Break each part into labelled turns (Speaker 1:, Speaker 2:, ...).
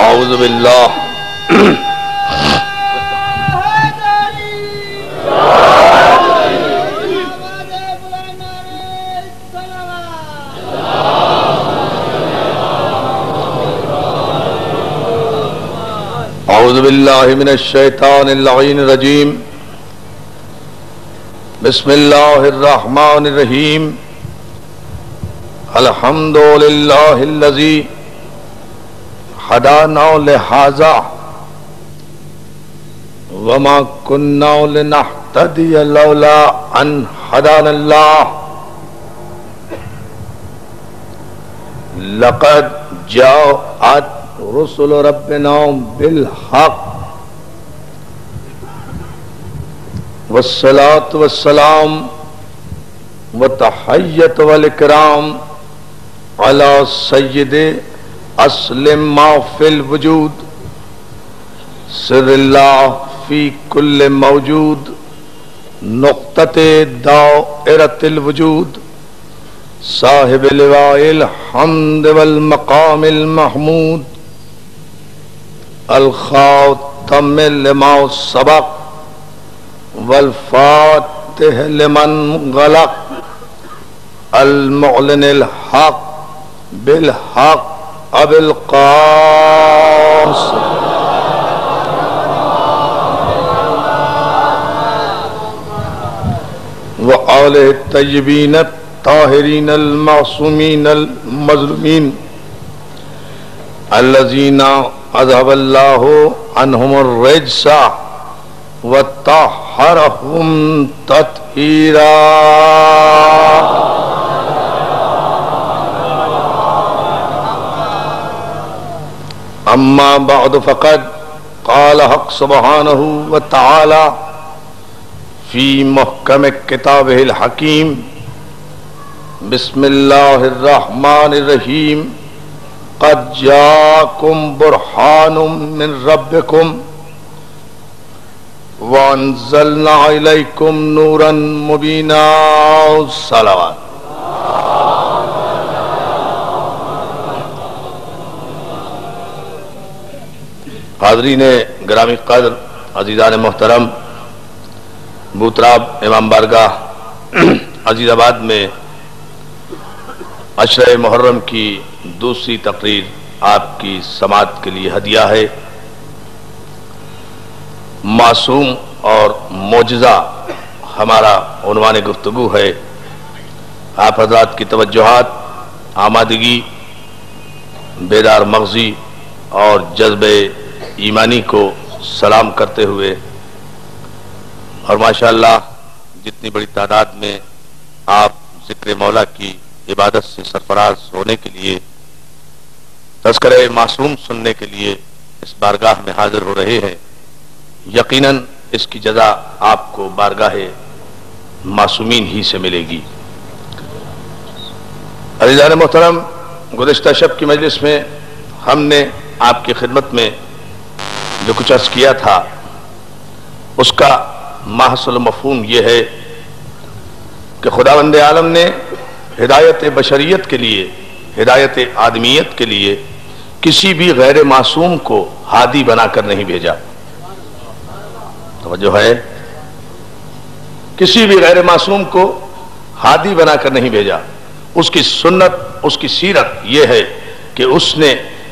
Speaker 1: اعوذ باللہ اعوذ باللہ من الشیطان اللعین الرجیم بسم اللہ الرحمن الرحیم الحمد للہ الذی ہدانا لہذا وما كنا لنہتدی لولا ان ہدانا اللہ لقد جاءت رسل ربنا بالحق والصلاة والسلام والتحیت والاکرام علی سید اسلم ما فی الوجود سر اللہ فی کل موجود نقطۃ دائرۃ الوجود صاحب لواء الحمد والمقام المحمود الخاتم لما سبق والفاتح لمن غلق المعلن الحق بالحق ابو القاسم وآلہ الطیبین الطاہرین المعصومین المظلومین الذین اذهب اللہ عنہم الرجس وطہرہم تطہیرا اما بعد فقد قال حق سبحانہ وتعالی فی محکم کتابہ الحکیم بسم اللہ الرحمن الرحیم قد جاءکم برہان من ربکم وانزلنا الیکم نورا مبینا صلوات حاضرین گرامی قدر عزیزان محترم بوتراب امام بارگاہ عزیز آباد میں عشرہ محرم کی دوسری تقریر آپ کی سماعت کے لیے ہدیہ ہے۔ معصوم اور معجزہ ہمارا عنوان گفتگو ہے۔ آپ حضرات کی توجہات، آمادگی، بیدار مغزی اور جذبہ ایمانی کو سلام کرتے ہوئے اور ماشاءاللہ جتنی بڑی تعداد میں آپ ذکر مولا کی عبادت سے سرفراز ہونے کے لیے، تذکرہ معصوم سننے کے لیے اس بارگاہ میں حاضر ہو رہے ہیں، یقیناً اس کی جزا آپ کو بارگاہ معصومین ہی سے ملے گی۔ عزیزان محترم، گزشتہ شب کی مجلس میں ہم نے آپ کی خدمت میں جو کچھ عرض کیا تھا اس کا محصل مفہوم یہ ہے کہ خداوند عالم نے ہدایت بشریت کے لیے، ہدایت آدمیت کے لیے کسی بھی غیر معصوم کو ہادی بنا کر نہیں بھیجا۔ توجہ ہے، کسی بھی غیر معصوم کو ہادی بنا کر نہیں بھیجا۔ اس کی سنت، اس کی سیرت یہ ہے کہ اس نے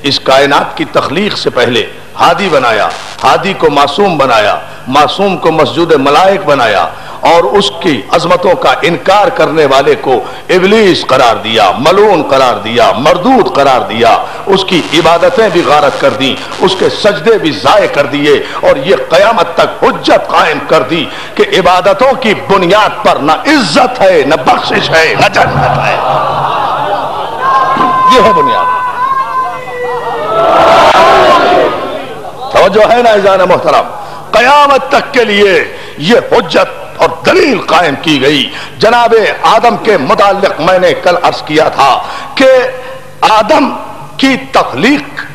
Speaker 1: اس کائنات کی تخلیق سے پہلے ہادی بنایا، ہادی کو معصوم بنایا، معصوم کو مسجود ملائک بنایا، اور اس کی عظمتوں کا انکار کرنے والے کو ابلیس قرار دیا، ملعون قرار دیا، مردود قرار دیا، اس کی عبادتیں بھی غارت کر دیں، اس کے سجدے بھی ضائع کر دیے، اور یہ قیامت تک حجت قائم کر دی کہ عبادتوں کی بنیاد پر نہ عزت ہے، نہ بخشش ہے، نہ جنت ہے۔ یہ ہے بنیاد۔ توجہ ہے نا عزیزان محترم، قیامت تک کے لیے یہ حجت اور دلیل قائم کی گئی۔ جناب آدم کے متعلق میں نے کل عرض کیا تھا کہ آدم کی تخلیق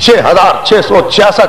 Speaker 1: 6666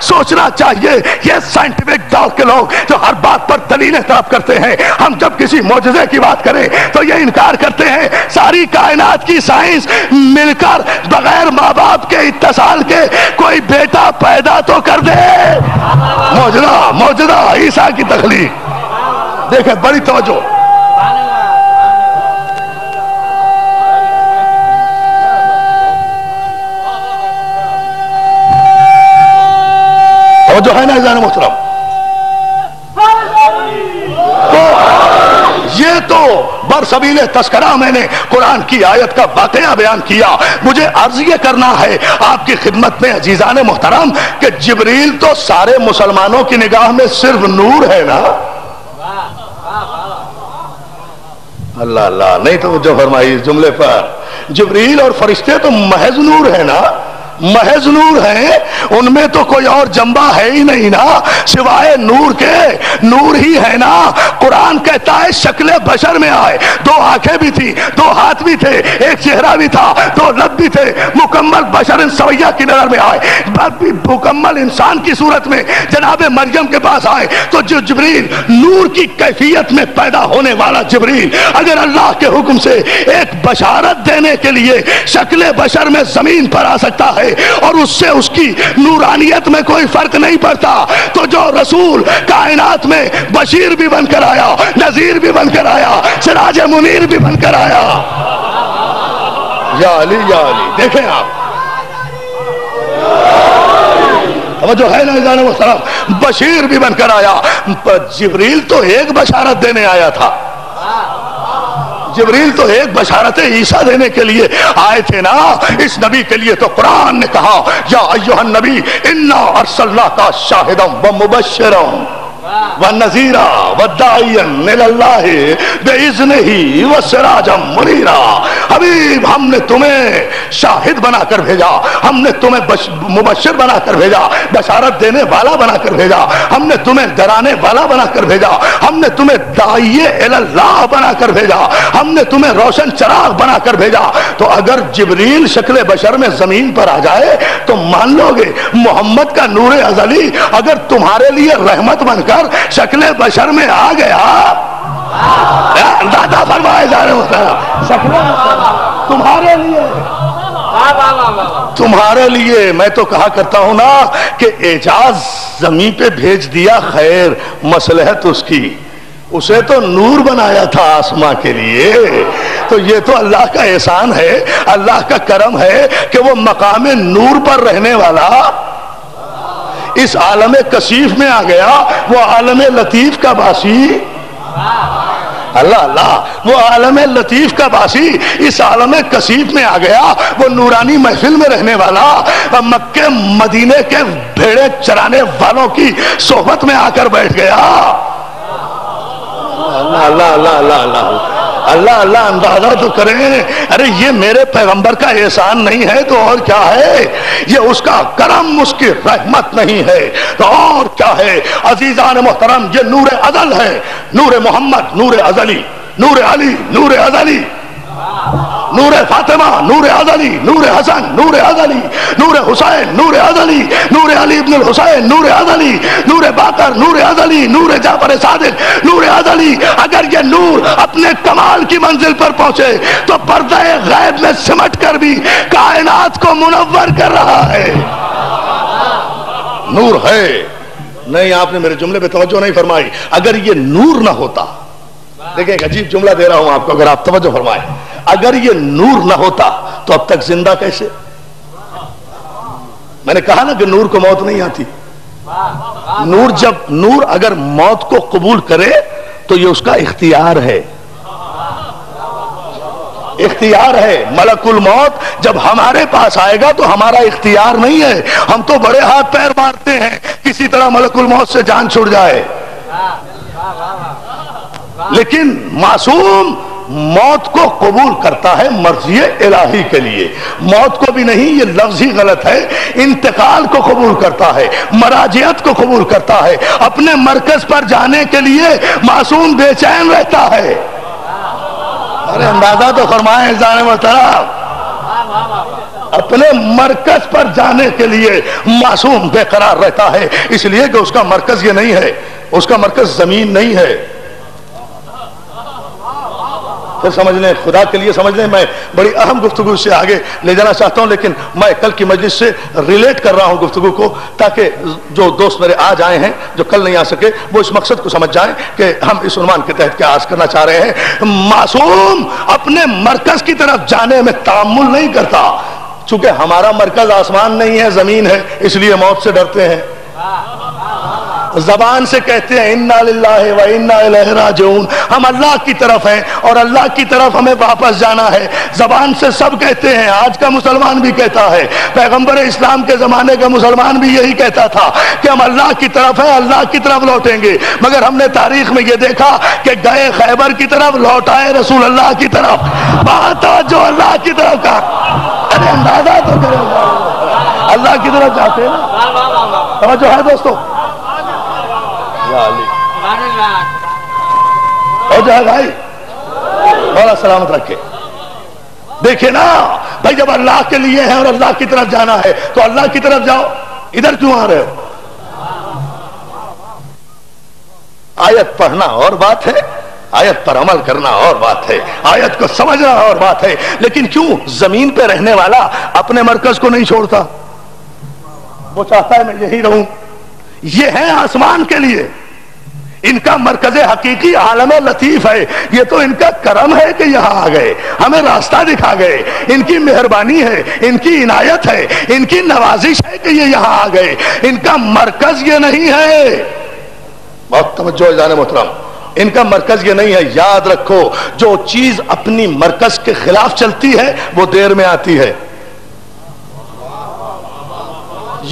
Speaker 2: سوچنا چاہیے. یہ سائنٹیفک دور کے لوگ جو ہر بات پر دلیلیں طلب کرتے ہیں، ہم جب کسی معجزے کی بات کریں تو یہ انکار کرتے ہیں ساری کائنات کی سائنس مل کر بغیر ماں باپ کے اتصال کے کوئی بیٹا پیدا تو کر دے. معجزہ معجزہ عیسیٰ کی تخلیق. دیکھیں بڑی توجہ. جو ہے نا عزیزان محترم، تو یہ تو برسبیل تذکرہ میں نے قرآن کی آیت کا واقعہ بیان کیا. مجھے عرض یہ کرنا ہے آپ کی خدمت میں عزیزان محترم کہ جبریل تو سارے مسلمانوں کی نگاہ میں صرف نور ہے نا. اللہ اللہ نہیں تو جو فرمائی اس جملے پر، جبریل اور فرشتے تو محض نور ہے نا، محض نور ہیں. ان میں تو کوئی اور جنبہ ہے ہی نہیں نا سوائے نور کے. نور ہی ہے نا. قرآن کہتا ہے شکل بشر میں آئے، دو آنکھیں بھی تھی، دو ہاتھ بھی تھے، ایک چہرہ بھی تھا، دو لب بھی تھے، مکمل بشر سویہ کی نظر میں آئے، مکمل انسان کی صورت میں جناب مریم کے پاس آئے. تو جو جبریل نور کی کیفیت میں پیدا ہونے والا جبریل اگر اللہ کے حکم سے ایک بشارت دینے کے لیے شکل بشر میں زمین پر آ سکتا ہے اور اس سے اس کی نورانیت میں کوئی فرق نہیں پڑتا، تو جو رسول کائنات میں بشیر بھی بن کر آیا، نذیر بھی بن کر آیا، سراج منیر بھی بن کر آیا. یا علی یا علی. دیکھیں آپ جو ہے نا عزیزان محترم، بشیر بھی بن کر آیا. جبریل تو ایک بشارت دینے آیا تھا، جبریل تو ایک بشارت عیسیٰ دینے کے لیے آئے تھے نا. اس نبی کے لیے تو قرآن نے کہا یا ایھا النبی انا ارسلناک شاہدا ومبشرا ونذیرا وداعیا الی اللہ باذنہ وسراجا منیرا. حبیب ہم نے تمہیں شاہد بنا کر بھیجا، ہم نے تمہیں مبشر بنا کر بھیجا، بشارت دینے والا بنا کر بھیجا، ہم نے تمہیں ڈرانے والا بنا کر بھیجا، ہم نے تمہیں داعی الی اللہ بنا کر بھیجا، ہم نے تمہیں روشن چراغ بنا کر بھیجا. تو اگر جبریل شکل بشر میں زمین پر آ جائے تو مان لو گے محمد کا نور ازلی اگر تمہارے لیے رحمت بن کر شکل بشر میں آ گیا. دادا فرمائے جا رہے ہوتا تمہارے لیے، تمہارے لیے. میں تو کہا کرتا ہوں نا کہ اعجاز زمین پہ بھیج دیا، خیر مصلحت اس کی، اسے تو نور بنایا تھا آسماں کے لیے. تو یہ تو اللہ کا احسان ہے، اللہ کا کرم ہے کہ وہ مقام نور پر رہنے والا اس عالم کثیف میں آ گیا. وہ عالم لطیف کا باسی، اللہ اللہ، وہ عالم لطیف کا باسی اس عالم کثیف میں آ گیا. وہ نورانی محفل میں رہنے والا مکے مدینے کے بھیڑے چرانے والوں کی صحبت میں آ کر بیٹھ گیا. اللہ اللہ اللہ اللہ اللہ اللہ اللہ. اندازہ تو کریں، ارے یہ میرے پیغمبر کا احسان نہیں ہے تو اور کیا ہے؟ یہ اس کا کرم، اس کی رحمت نہیں ہے تو اور کیا ہے؟ عزیزان محترم یہ نور ازل ہے، نور محمد، نور ازلی، نور علی، نور ازلی، نور فاطمہ، نور ازلی، نور حسن، نور ازلی، نور حسین، نور ازلی، نور علی ابن الحسین، نور ازلی، نور باقر، نور ازلی، نور جعفر صادق، نور ازلی. اگر یہ نور اپنے کمال کی منزل پر پہنچے تو پردہ غیب میں سمٹ کر بھی کائنات کو منور کر رہا ہے. نور ہے. نہیں آپ نے میرے جملے پہ توجہ نہیں فرمائی. اگر یہ نور نہ ہوتا، دیکھیں ایک عجیب جملہ دے رہا ہوں آپ کو، اگر آپ توجہ فرمائیں، اگر یہ نور نہ ہوتا تو اب تک زندہ کیسے؟ میں نے کہا نا کہ نور کو موت نہیں آتی. نور اگر موت کو قبول کرے تو یہ اس کا اختیار ہے، اختیار ہے. ملک الموت جب ہمارے پاس آئے گا تو ہمارا اختیار نہیں ہے. ہم تو بڑے ہاتھ پیر مارتے ہیں کسی طرح ملک الموت سے جان چھوٹ جائے، لیکن معصوم موت کو قبول کرتا ہے مرضی الہی کے لیے. موت کو بھی نہیں، یہ لفظ ہی غلط ہے، انتقال کو قبول کرتا ہے، مراجعت کو قبول کرتا ہے. اپنے مرکز پر جانے کے لیے معصوم بے چین رہتا ہے. ارے اندازہ تو فرمائیں عزیزان محترم. اپنے مرکز پر جانے کے لیے معصوم بے قرار رہتا ہے، اس لیے کہ اس کا مرکز یہ نہیں ہے، اس کا مرکز زمین نہیں ہے۔ پھر سمجھ لیں، خدا کے لیے سمجھ لیں، میں بڑی اہم گفتگو سے آگے لے جانا چاہتا ہوں، لیکن میں کل کی مجلس سے ریلیٹ کر رہا ہوں گفتگو کو، تاکہ جو دوست میرے آج آئے ہیں جو کل نہیں آ سکے وہ اس مقصد کو سمجھ جائیں کہ ہم اس عنوان کے تحت کیا عرض کرنا چاہ رہے ہیں۔ معصوم اپنے مرکز کی طرف جانے میں تامل نہیں کرتا، چونکہ ہمارا مرکز آسمان نہیں ہے، زمین ہے، اس لیے موت سے ڈرتے ہیں، زبان سے کہتے ہیں انا للہ و انا الیہ راجعون، ہم اللہ کی طرف ہیں اور اللہ کی طرف ہمیں واپس جانا ہے، زبان سے سب کہتے ہیں، آج کا مسلمان بھی کہتا ہے، پیغمبر اسلام کے زمانے کا مسلمان بھی یہی کہتا تھا کہ ہم اللہ کی طرف ہیں، اللہ کی طرف لوٹیں گے، مگر ہم نے تاریخ میں یہ دیکھا کہ گئے خیبر کی طرف، لوٹ آئے رسول اللہ کی طرف، بات جو اللہ کی طرف کا، ارے اندازہ تو کرو، اللہ کی طرف جاتے ہیں نا، توجہ ہے دوستو، اور جو ہے بھائی مولا سلامت رکھے۔ دیکھیں نا بھائی، جب اللہ کے لیے ہے اور اللہ کی طرف جانا ہے تو اللہ کی طرف جاؤ، ادھر کیوں آ رہے ہو؟ آیت پڑھنا اور بات ہے، آیت پر عمل کرنا اور بات ہے، آیت کو سمجھنا اور بات ہے، لیکن کیوں زمین پہ رہنے والا اپنے مرکز کو نہیں چھوڑتا؟ وہ چاہتا ہے میں یہی رہوں۔ یہ ہے آسمان کے لیے، ان کا مرکز حقیقی عالم لطیف ہے، یہ تو ان کا کرم ہے کہ یہاں آ گئے، ہمیں راستہ دکھا گئے، ان کی مہربانی ہے، ان کی عنایت ہے، ان کی نوازش ہے کہ یہ یہاں آ گئے، ان کا مرکز یہ نہیں ہے۔ بہت توجہ جان محترم، ان کا مرکز یہ نہیں ہے۔ یاد رکھو، جو چیز اپنی مرکز کے خلاف چلتی ہے وہ دیر میں آتی ہے۔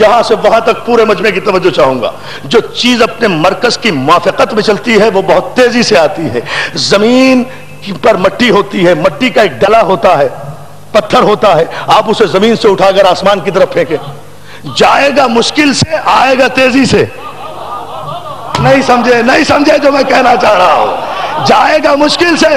Speaker 2: یہاں سے وہاں تک پورے مجمع کی توجہ چاہوں گا، جو چیز اپنے مرکز کی موافقت میں چلتی ہے وہ بہت تیزی سے آتی ہے۔ زمین پر مٹی ہوتی ہے، مٹی کا ایک ڈلا ہوتا ہے، پتھر ہوتا ہے، آپ اسے زمین سے اٹھا کر آسمان کی طرف پھینکیں، جائے گا مشکل سے، آئے گا تیزی سے۔ نہیں سمجھے جو میں کہنا چاہ رہا ہوں، جائے گا مشکل سے،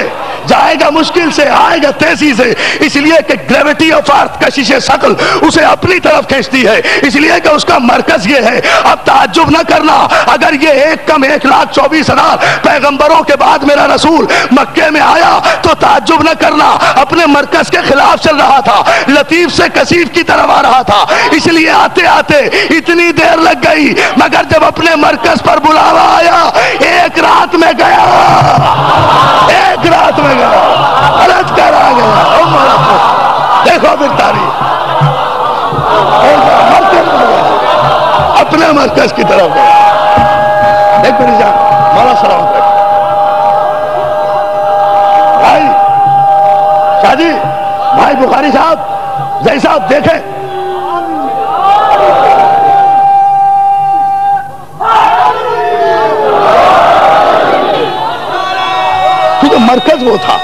Speaker 2: جائے گا مشکل سے، آئے گا تیزی سے، اس لیے کہ گریویٹی آف ارتھ، کشش ثقل اسے اپنی طرف کھینچتی ہے، اس لیے کہ اس کا مرکز یہ ہے۔ اب تعجب نہ کرنا اگر یہ 1,24,000 پیغمبروں کے بعد میرا رسول مکے میں آیا تو تعجب نہ کرنا، اپنے مرکز کے خلاف چل رہا تھا، لطیف سے کثیف کی طرف آ رہا تھا، اس لیے آتے آتے اتنی دیر لگ گئی، مگر جب اپنے مرکز پر بلاوا آیا، ایک رات میں گیا، ایک رات میں گیا، غلط کر آ گیا۔ دیکھو پھر تاریخ، اپنے مرکز کی طرف گیا۔ دیکھ میری جان، مولا سلامت رکھے بھائی، شاہ جی بھائی بخاری صاحب، زئی صاحب دیکھیں، کیونکہ مرکز وہ تھا۔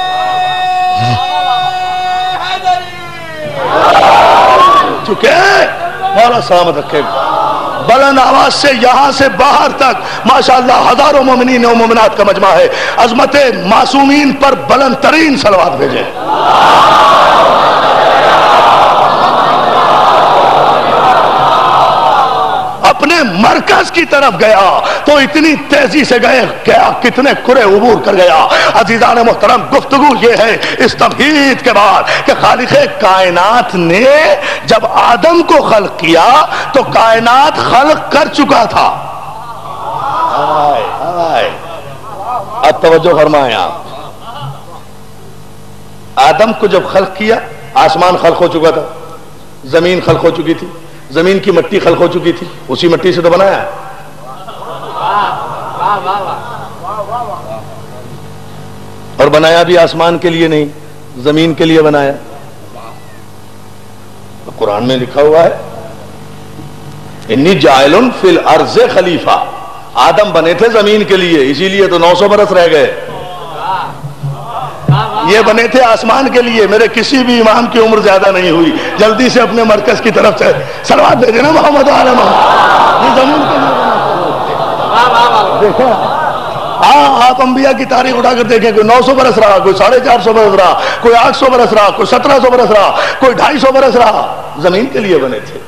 Speaker 2: چونکہ مولا سلامت رکھے، بلند آواز سے یہاں سے باہر تک ماشاءاللہ ہزاروں مومنین و مومنات کا مجمع ہے، عظمت معصومین پر بلند ترین صلوات بھیجیں۔ اپنے مرکز کی طرف گیا تو اتنی تیزی سے گیا کتنے کرے عبور کر گیا۔ عزیزان محترم، گفتگو یہ ہے اس تمہید کے بعد کہ خالق کائنات نے جب آدم کو خلق کیا تو کائنات خلق کر چکا تھا۔ اب توجہ فرمائیں آپ، آدم کو جب خلق کیا آسمان خلق ہو چکا تھا، زمین خلق ہو چکی تھی، زمین کی مٹی خلق ہو چکی تھی، اسی مٹی سے تو بنایا ہے۔ اور بنایا بھی آسمان کے لیے نہیں، زمین کے لیے بنایا۔ قرآن میں لکھا ہوا ہے انی جاعل فی الارض خلیفہ، آدم بنے تھے زمین کے لیے، اسی لیے تو 900 برس رہ گئے۔ یہ بنے تھے آسمان کے لیے، میرے کسی بھی امام کی عمر زیادہ نہیں ہوئی۔ جلدی سے اپنے مرکز کی طرف سے صلوات بھیجے نا محمد عالم، یہ زمین کے لیے دیکھا ہاں آپ انبیاء کی تاریخ اٹھا کر دیکھیں، کوئی 900 برس رہا، کوئی 450 برس رہا، کوئی 800 برس رہا، کوئی 1700 برس رہا، کوئی 250 برس رہا. زمین کے لیے بنے تھے،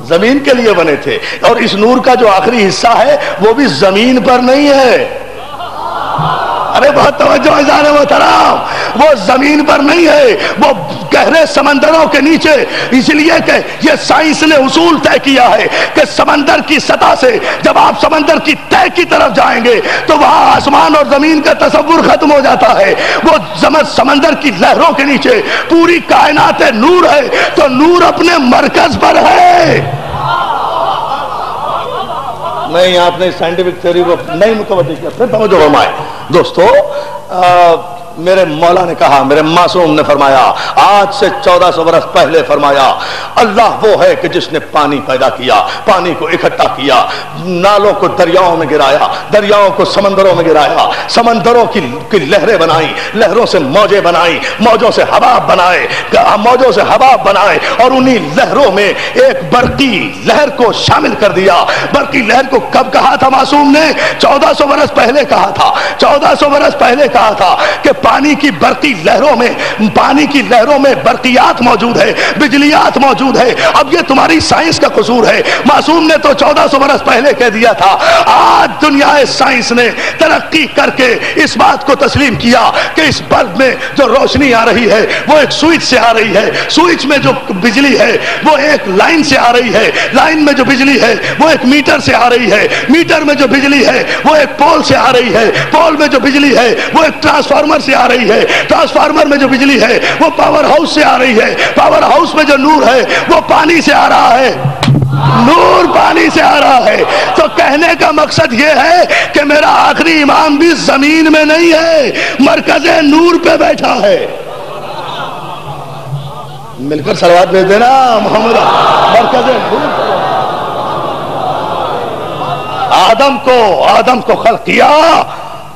Speaker 2: زمین کے لیے بنے تھے. اور اس نور کا جو آخری حصہ ہے وہ بھی زمین پر نہیں ہے. ارے بہت توجہ عزیزان محترم، وہ زمین پر نہیں ہے، وہ گہرے سمندروں کے نیچے. اس لیے کہ یہ سائنس نے اصول طے کیا ہے کہ سمندر کی سطح سے جب آپ سمندر کی تہ کی طرف جائیں گے تو وہاں آسمان اور زمین کا تصور ختم ہو جاتا ہے. وہ سمندر کی لہروں کے نیچے پوری کائنات نور ہے، تو نور اپنے مرکز پر ہے. نہیں، آپ نے سائنٹیفک تھیوری کو نہیں متوجہ کیا. پھر توجہ فرمائے دوستو، میرے مولا نے کہا، میرے معصوم نے فرمایا، آج سے 1400 برس پہلے فرمایا، اللہ وہ ہے کہ جس نے پانی پیدا کیا، پانی کو اکٹھا کیا، نالوں کو دریاؤں میں گرایا، دریاؤں کو سمندروں میں گرایا، سمندروں کی لہریں بنائی، لہروں سے موجیں بنائی، موجوں سے حباب بنائے، موجوں سے حباب بنائے، اور انہی لہروں میں ایک برقی لہر کو شامل کر دیا. برقی لہر کو کب کہا تھا معصوم نے؟ 1400 برس پہلے کہا تھا. 1400 برس پہلے کہا تھا کہ پانی کی برقی لہروں میں، پانی کی لہروں میں برقیات موجود ہے، بجلیات موجود ہے. اب یہ تمہاری سائنس کا قصور ہے. معصوم نے تو 1400 برس پہلے کہہ دیا تھا. آج دنیا سائنس نے ترقی کر کے اس بات کو تسلیم کیا کہ اس بلب میں جو روشنی آ رہی ہے وہ ایک سوئچ سے آ رہی ہے، سوئچ میں جو بجلی ہے وہ ایک لائن سے آ رہی ہے، لائن میں جو بجلی ہے وہ ایک میٹر سے آ رہی ہے، میٹر میں جو بجلی ہے وہ ایک پول سے آ رہی ہے، پول میں جو بجلی ہے وہ ایک ٹرانسفارمر سے آ رہی ہے، ٹرانسفارمر میں جو بجلی ہے وہ پاور ہاؤس سے آ رہی ہے، پاور ہاؤس میں جو نور ہے وہ پانی سے آ رہا ہے، نور پانی سے آ رہا ہے. تو کہنے کا مقصد یہ ہے کہ میرا آخری امام بھی زمین میں نہیں ہے، مرکز نور پہ بیٹھا ہے. مل کر صلوات بھیج دینا محمد. مرکز نور پہ آدم کو خلق کیا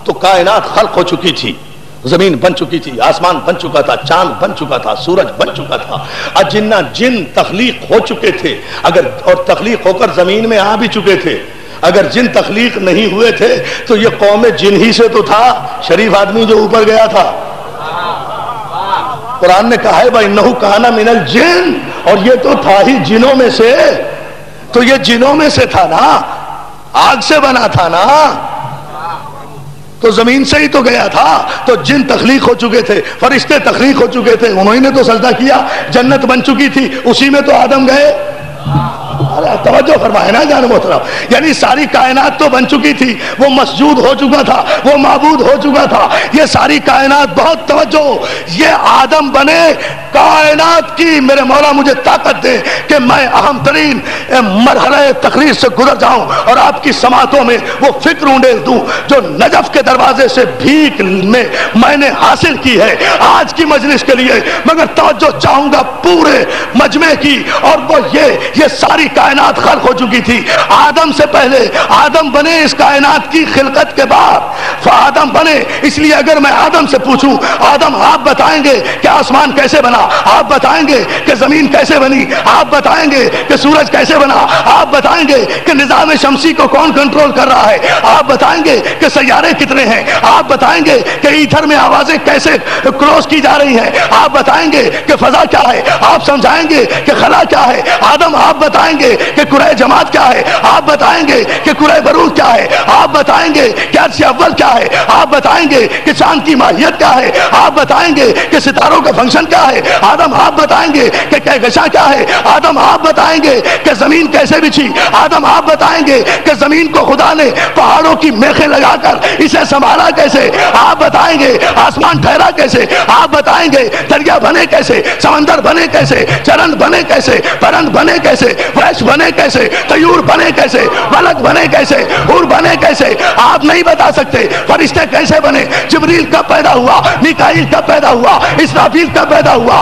Speaker 2: تو کائنات خلق ہو چکی تھی، زمین بن چکی تھی، آسمان بن چکا تھا، چاند بن چکا تھا، سورج بن چکا تھا، اجنہ جن تخلیق ہو چکے تھے، اور تخلیق ہو کر زمین میں آ بھی چکے تھے. اگر جن تخلیق نہیں ہوئے تھے تو یہ قوم جن ہی سے تو تھا شریف آدمی جو اوپر گیا تھا. قرآن نے کہا ہے وَإِنَّهُ كَانَ مِنَ الْجِنِّ، اور یہ تو تھا ہی جنوں میں سے. تو یہ جنوں میں سے تھا نا، آگ سے بنا تھا نا، تو زمین سے ہی تو گیا تھا. تو جن تخلیق ہو چکے تھے، فرشتے تخلیق ہو چکے تھے، انہوں نے تو سجدہ کیا. جنت بن چکی تھی، اسی میں تو آدم گئے. توجہ فرمائے نا جان محترم، یعنی ساری کائنات تو بن چکی تھی، وہ مسجود ہو چکا تھا، وہ معبود ہو چکا تھا. یہ ساری کائنات، بہت توجہ، یہ آدم بنے کائنات کی. میرے مولا مجھے طاقت دے کہ میں اہم ترین مرحلہ تقریر سے گزر جاؤں اور آپ کی سماعتوں میں وہ فکر اونڈیل دوں جو نجف کے دروازے سے بھیک میں نے حاصل کی ہے آج کی مجلس کے لیے. مگر توجہ چاہوں گا پورے مجمع کی، اور وہ یہ ساری کائنات خلق ہو چکی تھی آدم سے پہلے. آدم بنے اس کائنات کی خلقت کے بعد، آدم بنے. اس لیے اگر میں آدم سے پوچھوں آدم آپ بتائیں گے کہ آسمان کیسے بنا، آپ بتائیں گے کہ زمین کیسے بنی، آپ بتائیں گے کہ سورج کیسے بنا، آپ بتائیں گے کہ نظام شمسی کو کون کنٹرول کر رہا ہے، آپ بتائیں گے کہ سیارے کتنے ہیں، آپ بتائیں گے کہ ایتھر میں آوازیں کیسے کراس کی جا رہی ہیں، آپ بتائیں گے کہ فضا کیا ہے، آپ سمجھائیں گے کہ خلا کیا ہے. آدم آپ بتائیں گے کہ کرۂ جماعت کیا ہے، آپ بتائیں گے کہ کرۂ برود کیا ہے، آپ بتائیں گے کہ عرش اول کیا ہے، آپ بتائیں گے کہ چاند کی ماہیت کیا ہے، آپ بتائیں گے کہ ستاروں کا فنکشن کیا ہے. آدم آپ بتائیں گے کہ کہکشاں کیا ہے. آدم آپ بتائیں گے کہ زمین کیسے بچھی. آدم آپ بتائیں گے کہ زمین کو خدا نے پہاڑوں کی میخیں لگا کر اسے سنبھالا کیسے. آپ بتائیں گے آسمان ٹھہرا کیسے. آپ بتائیں گے دریا بنے کیسے، سمندر بنے کیسے، چرند بنے کیسے، پرند بنے کیسے، وحش بنے کیسے، طیور بنے کیسے، ملک بنے کیسے، حور بنے کیسے. آپ نہیں بتا سکتے فرشتے کیسے بنے، جبریل کب پیدا ہوا، میکائیل کب پیدا ہوا، اسرافیل کب پیدا ہوا.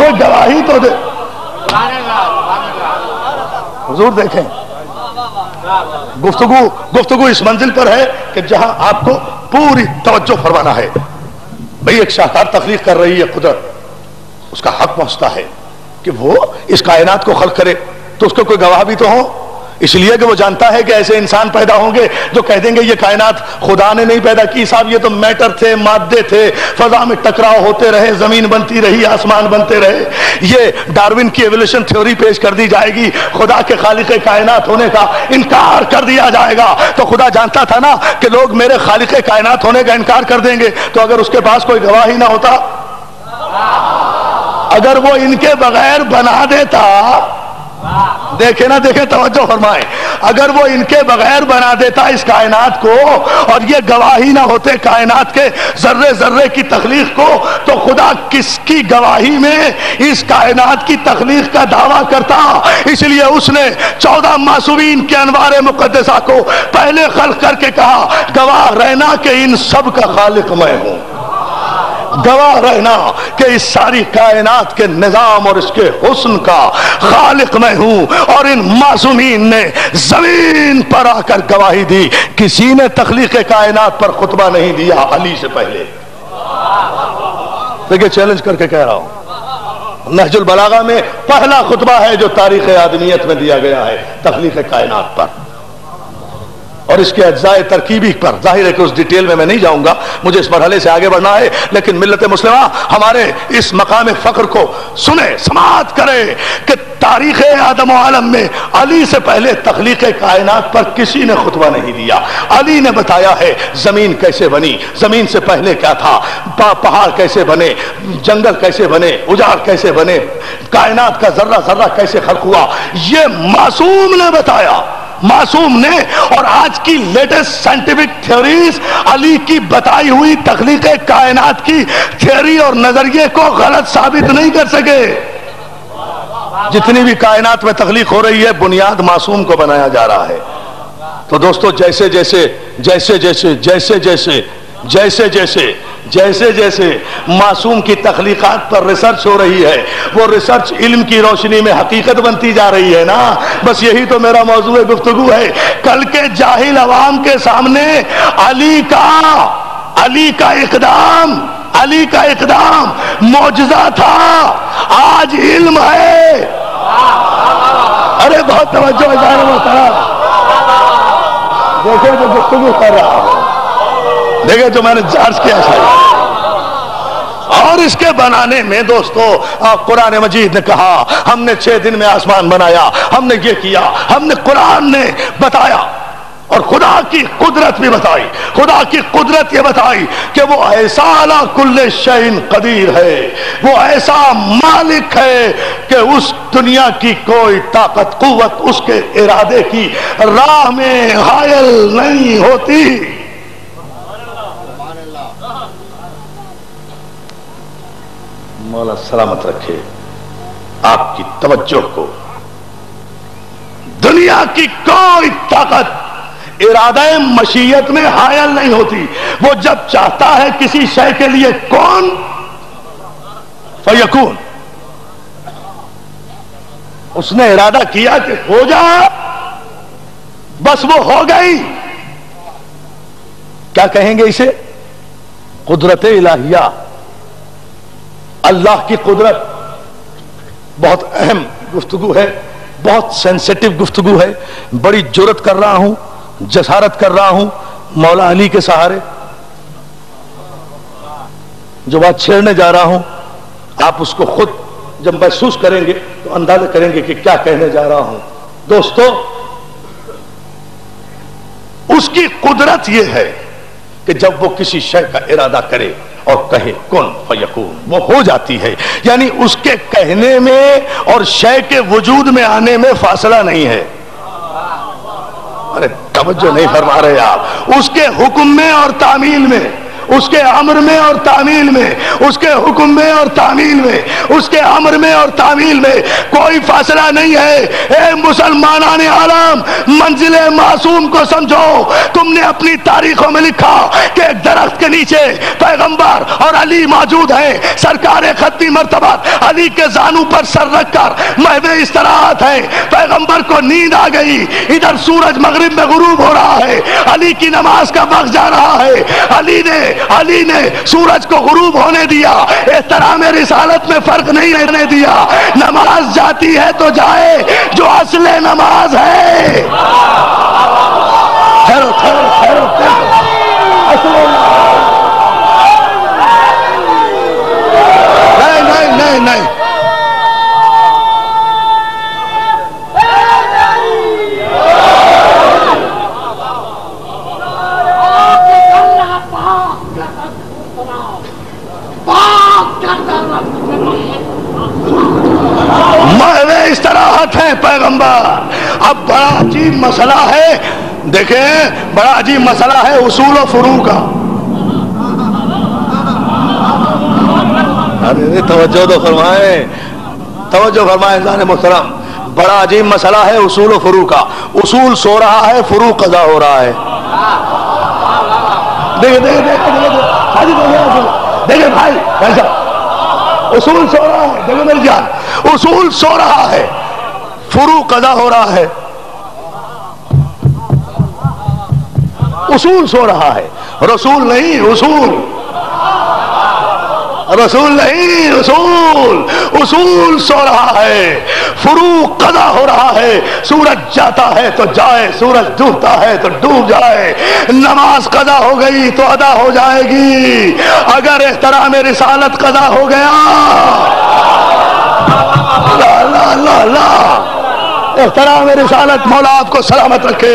Speaker 2: کوئی گواہی تو دے. حضور دیکھیں گفتگو اس منزل پر ہے کہ جہاں آپ کو پوری توجہ فرمانا ہے. بھئی ایک شاہکار تخلیق کر رہی ہے قدرت, اس کا حق پہنچتا ہے کہ وہ اس کائنات کو خلق کرے, تو اس کو کوئی گواہ بھی تو ہو, اس لیے کہ وہ جانتا ہے کہ ایسے انسان پیدا ہوں گے جو کہہ دیں گے یہ کائنات خدا نے نہیں پیدا کی صاحب, یہ تو میٹر تھے, مادے تھے, فضا میں ٹکراؤ ہوتے رہے, زمین بنتی رہی, آسمان بنتے رہے. یہ ڈارون کی ایولیوشن تھیوری پیش کر دی جائے گی, خدا کے خالق کائنات ہونے کا انکار کر دیا جائے گا. تو خدا جانتا تھا نا کہ لوگ میرے خالق کائنات ہونے کا انکار کر دیں گے, تو اگر اس کے پاس کوئی گواہی نہ ہوتا, اگر وہ ان کے بغیر بنا دیتا, دیکھیں نا دیکھیں توجہ فرمائیں, اگر وہ ان کے بغیر بنا دیتا اس کائنات کو اور یہ گواہی نہ ہوتے کائنات کے ذرے ذرے کی تخلیق کو, تو خدا کس کی گواہی میں اس کائنات کی تخلیق کا دعویٰ کرتا. اس لیے اس نے 14 معصومین کے انوار مقدسہ کو پہلے خلق کر کے کہا گواہ رہنا کہ ان سب کا خالق میں ہوں, گواہ رہنا کہ اس ساری کائنات کے نظام اور اس کے حسن کا خالق میں ہوں. اور ان معصومین نے زمین پر آ کر گواہی دی, کسی نے تخلیق کائنات پر خطبہ نہیں دیا علی سے پہلے. دیکھیں چیلنج کر کے کہہ رہا ہوں, نہج البلاغہ میں پہلا خطبہ ہے جو تاریخ آدمیت میں دیا گیا ہے تخلیق کائنات پر اور اس کے اجزاء ترکیبی پر. ظاہر ہے کہ اس ڈیٹیل میں نہیں جاؤں گا, مجھے اس مرحلے سے آگے بڑھنا ہے, لیکن ملت مسلمہ ہمارے اس مقام فخر کو سنے, سماعت کرے کہ تاریخ آدم و عالم میں علی سے پہلے تخلیق کائنات پر کسی نے خطبہ نہیں دیا. علی نے بتایا ہے زمین کیسے بنی, زمین سے پہلے کیا تھا, پہاڑ کیسے بنے, جنگل کیسے بنے, اجاڑ کیسے بنے, کائنات کا ذرہ ذرہ کیسے خلق ہوا, یہ معصوم نے بتایا, معصوم نے. اور آج کی لیٹسٹ سائنٹیفک تھیوریز علی کی بتائی ہوئی تخلیق کائنات کی تھیوری اور نظریے کو غلط ثابت نہیں کر سکے. جتنی بھی کائنات میں تخلیق ہو رہی ہے بنیاد معصوم کو بنایا جا رہا ہے. تو دوستو جیسے جیسے جیسے جیسے جیسے جیسے جیسے جیسے جیسے جیسے معصوم کی تخلیقات پر ریسرچ ہو رہی ہے, وہ ریسرچ علم کی روشنی میں حقیقت بنتی جا رہی ہے نا. بس یہی تو میرا موضوع گفتگو ہے. کل کے جاہل عوام کے سامنے علی کا اقدام معجزہ تھا, آج علم ہے. ارے بہت توجہ ہے, دیکھیں جو گفتگو کر رہا ہوں, دیکھیں جو میں نے چارج کیا شاید. اور اس کے بنانے میں دوستو قرآن مجید نے کہا ہم نے 6 دن میں آسمان بنایا, ہم نے یہ کیا, ہم نے قرآن نے بتایا. اور خدا کی قدرت بھی بتائی, خدا کی قدرت یہ بتائی کہ وہ ایسا علی کل شیء قدیر ہے, وہ ایسا مالک ہے کہ اس دنیا کی کوئی طاقت قوت اس کے ارادے کی راہ میں حائل نہیں ہوتی. مولا سلامت رکھے آپ کی توجہ کو. دنیا کی کوئی طاقت ارادہ مشیت میں حائل نہیں ہوتی. وہ جب چاہتا ہے کسی شے کے لیے کون فیکون, اس نے ارادہ کیا کہ ہو جا, بس وہ ہو گئی. کیا کہیں گے اسے؟ قدرت الہیہ, اللہ کی قدرت. بہت اہم گفتگو ہے, بہت سینسیٹیو گفتگو ہے. بڑی جرأت کر رہا ہوں, جسارت کر رہا ہوں مولا علی کے سہارے. جو بات چھیڑنے جا رہا ہوں آپ اس کو خود جب محسوس کریں گے تو اندازہ کریں گے کہ کیا کہنے جا رہا ہوں. دوستو اس کی قدرت یہ ہے کہ جب وہ کسی شے کا ارادہ کرے اور کہے کن فیکون, وہ ہو جاتی ہے. یعنی اس کے کہنے میں اور شے کے وجود میں آنے میں فاصلہ نہیں ہے. ارے توجہ نہیں فرما رہے آپ. اس کے حکم میں اور تعمیل میں, اس کے امر میں اور تعمیل میں، اس کے حکم میں اور تعمیل میں، اس کے امر میں اور تعمیل میں کوئی فاصلہ نہیں ہے۔ اے مسلمانان عالم، منزل معصوم کو سمجھو۔ تم نے اپنی تاریخوں میں لکھا کہ ایک درخت کے نیچے پیغمبر اور علی موجود ہیں، سرکار ختمی مرتبہ علی کے زانو پر سر رکھ کر محو استراحت ہے۔ پیغمبر کو نیند آ گئی، ادھر سورج مغرب میں غروب ہو رہا ہے، علی کی نماز کا وقت جا رہا ہے، علی نے سورج کو غروب ہونے دیا، احترام رسالت میں فرق نہیں رہنے دیا۔ نماز جاتی ہے تو جائے، جو اصل نماز ہے۔ ٹھہرو ٹھہرو ٹھہرو ٹھہرو، نہیں نہیں، محو استراحت ہے پیغمبر۔ اب بڑا عجیب مسئلہ ہے، دیکھیں بڑا عجیب مسئلہ ہے اصول و فروع کا۔ توجہ تو فرمائیں، توجہ فرمائیں انسان محترم، بڑا عجیب مسئلہ ہے اصول و فروع کا۔ اصول سو رہا ہے، فروع قضا ہو رہا ہے۔ دیکھیں بھائی ایسا اصول سو رہا ہے، دیکھو میری جان، اصول سو رہا ہے، فروع قضا ہو رہا ہے۔ اصول سو رہا ہے، رسول نہیں، اصول رسول نہیں، اصول سو رہا ہے، فروع قضا ہو رہا ہے۔ سورج جاتا ہے تو جائے، سورج ڈوبتا ہے تو ڈوب جائے۔ نماز قضا ہو گئی تو ادا ہو جائے گی۔ اگر احترام رسالت قضا ہو گیا، لا لا لا لا، احترام رسالت، مولا آپ کو سلامت رکھے،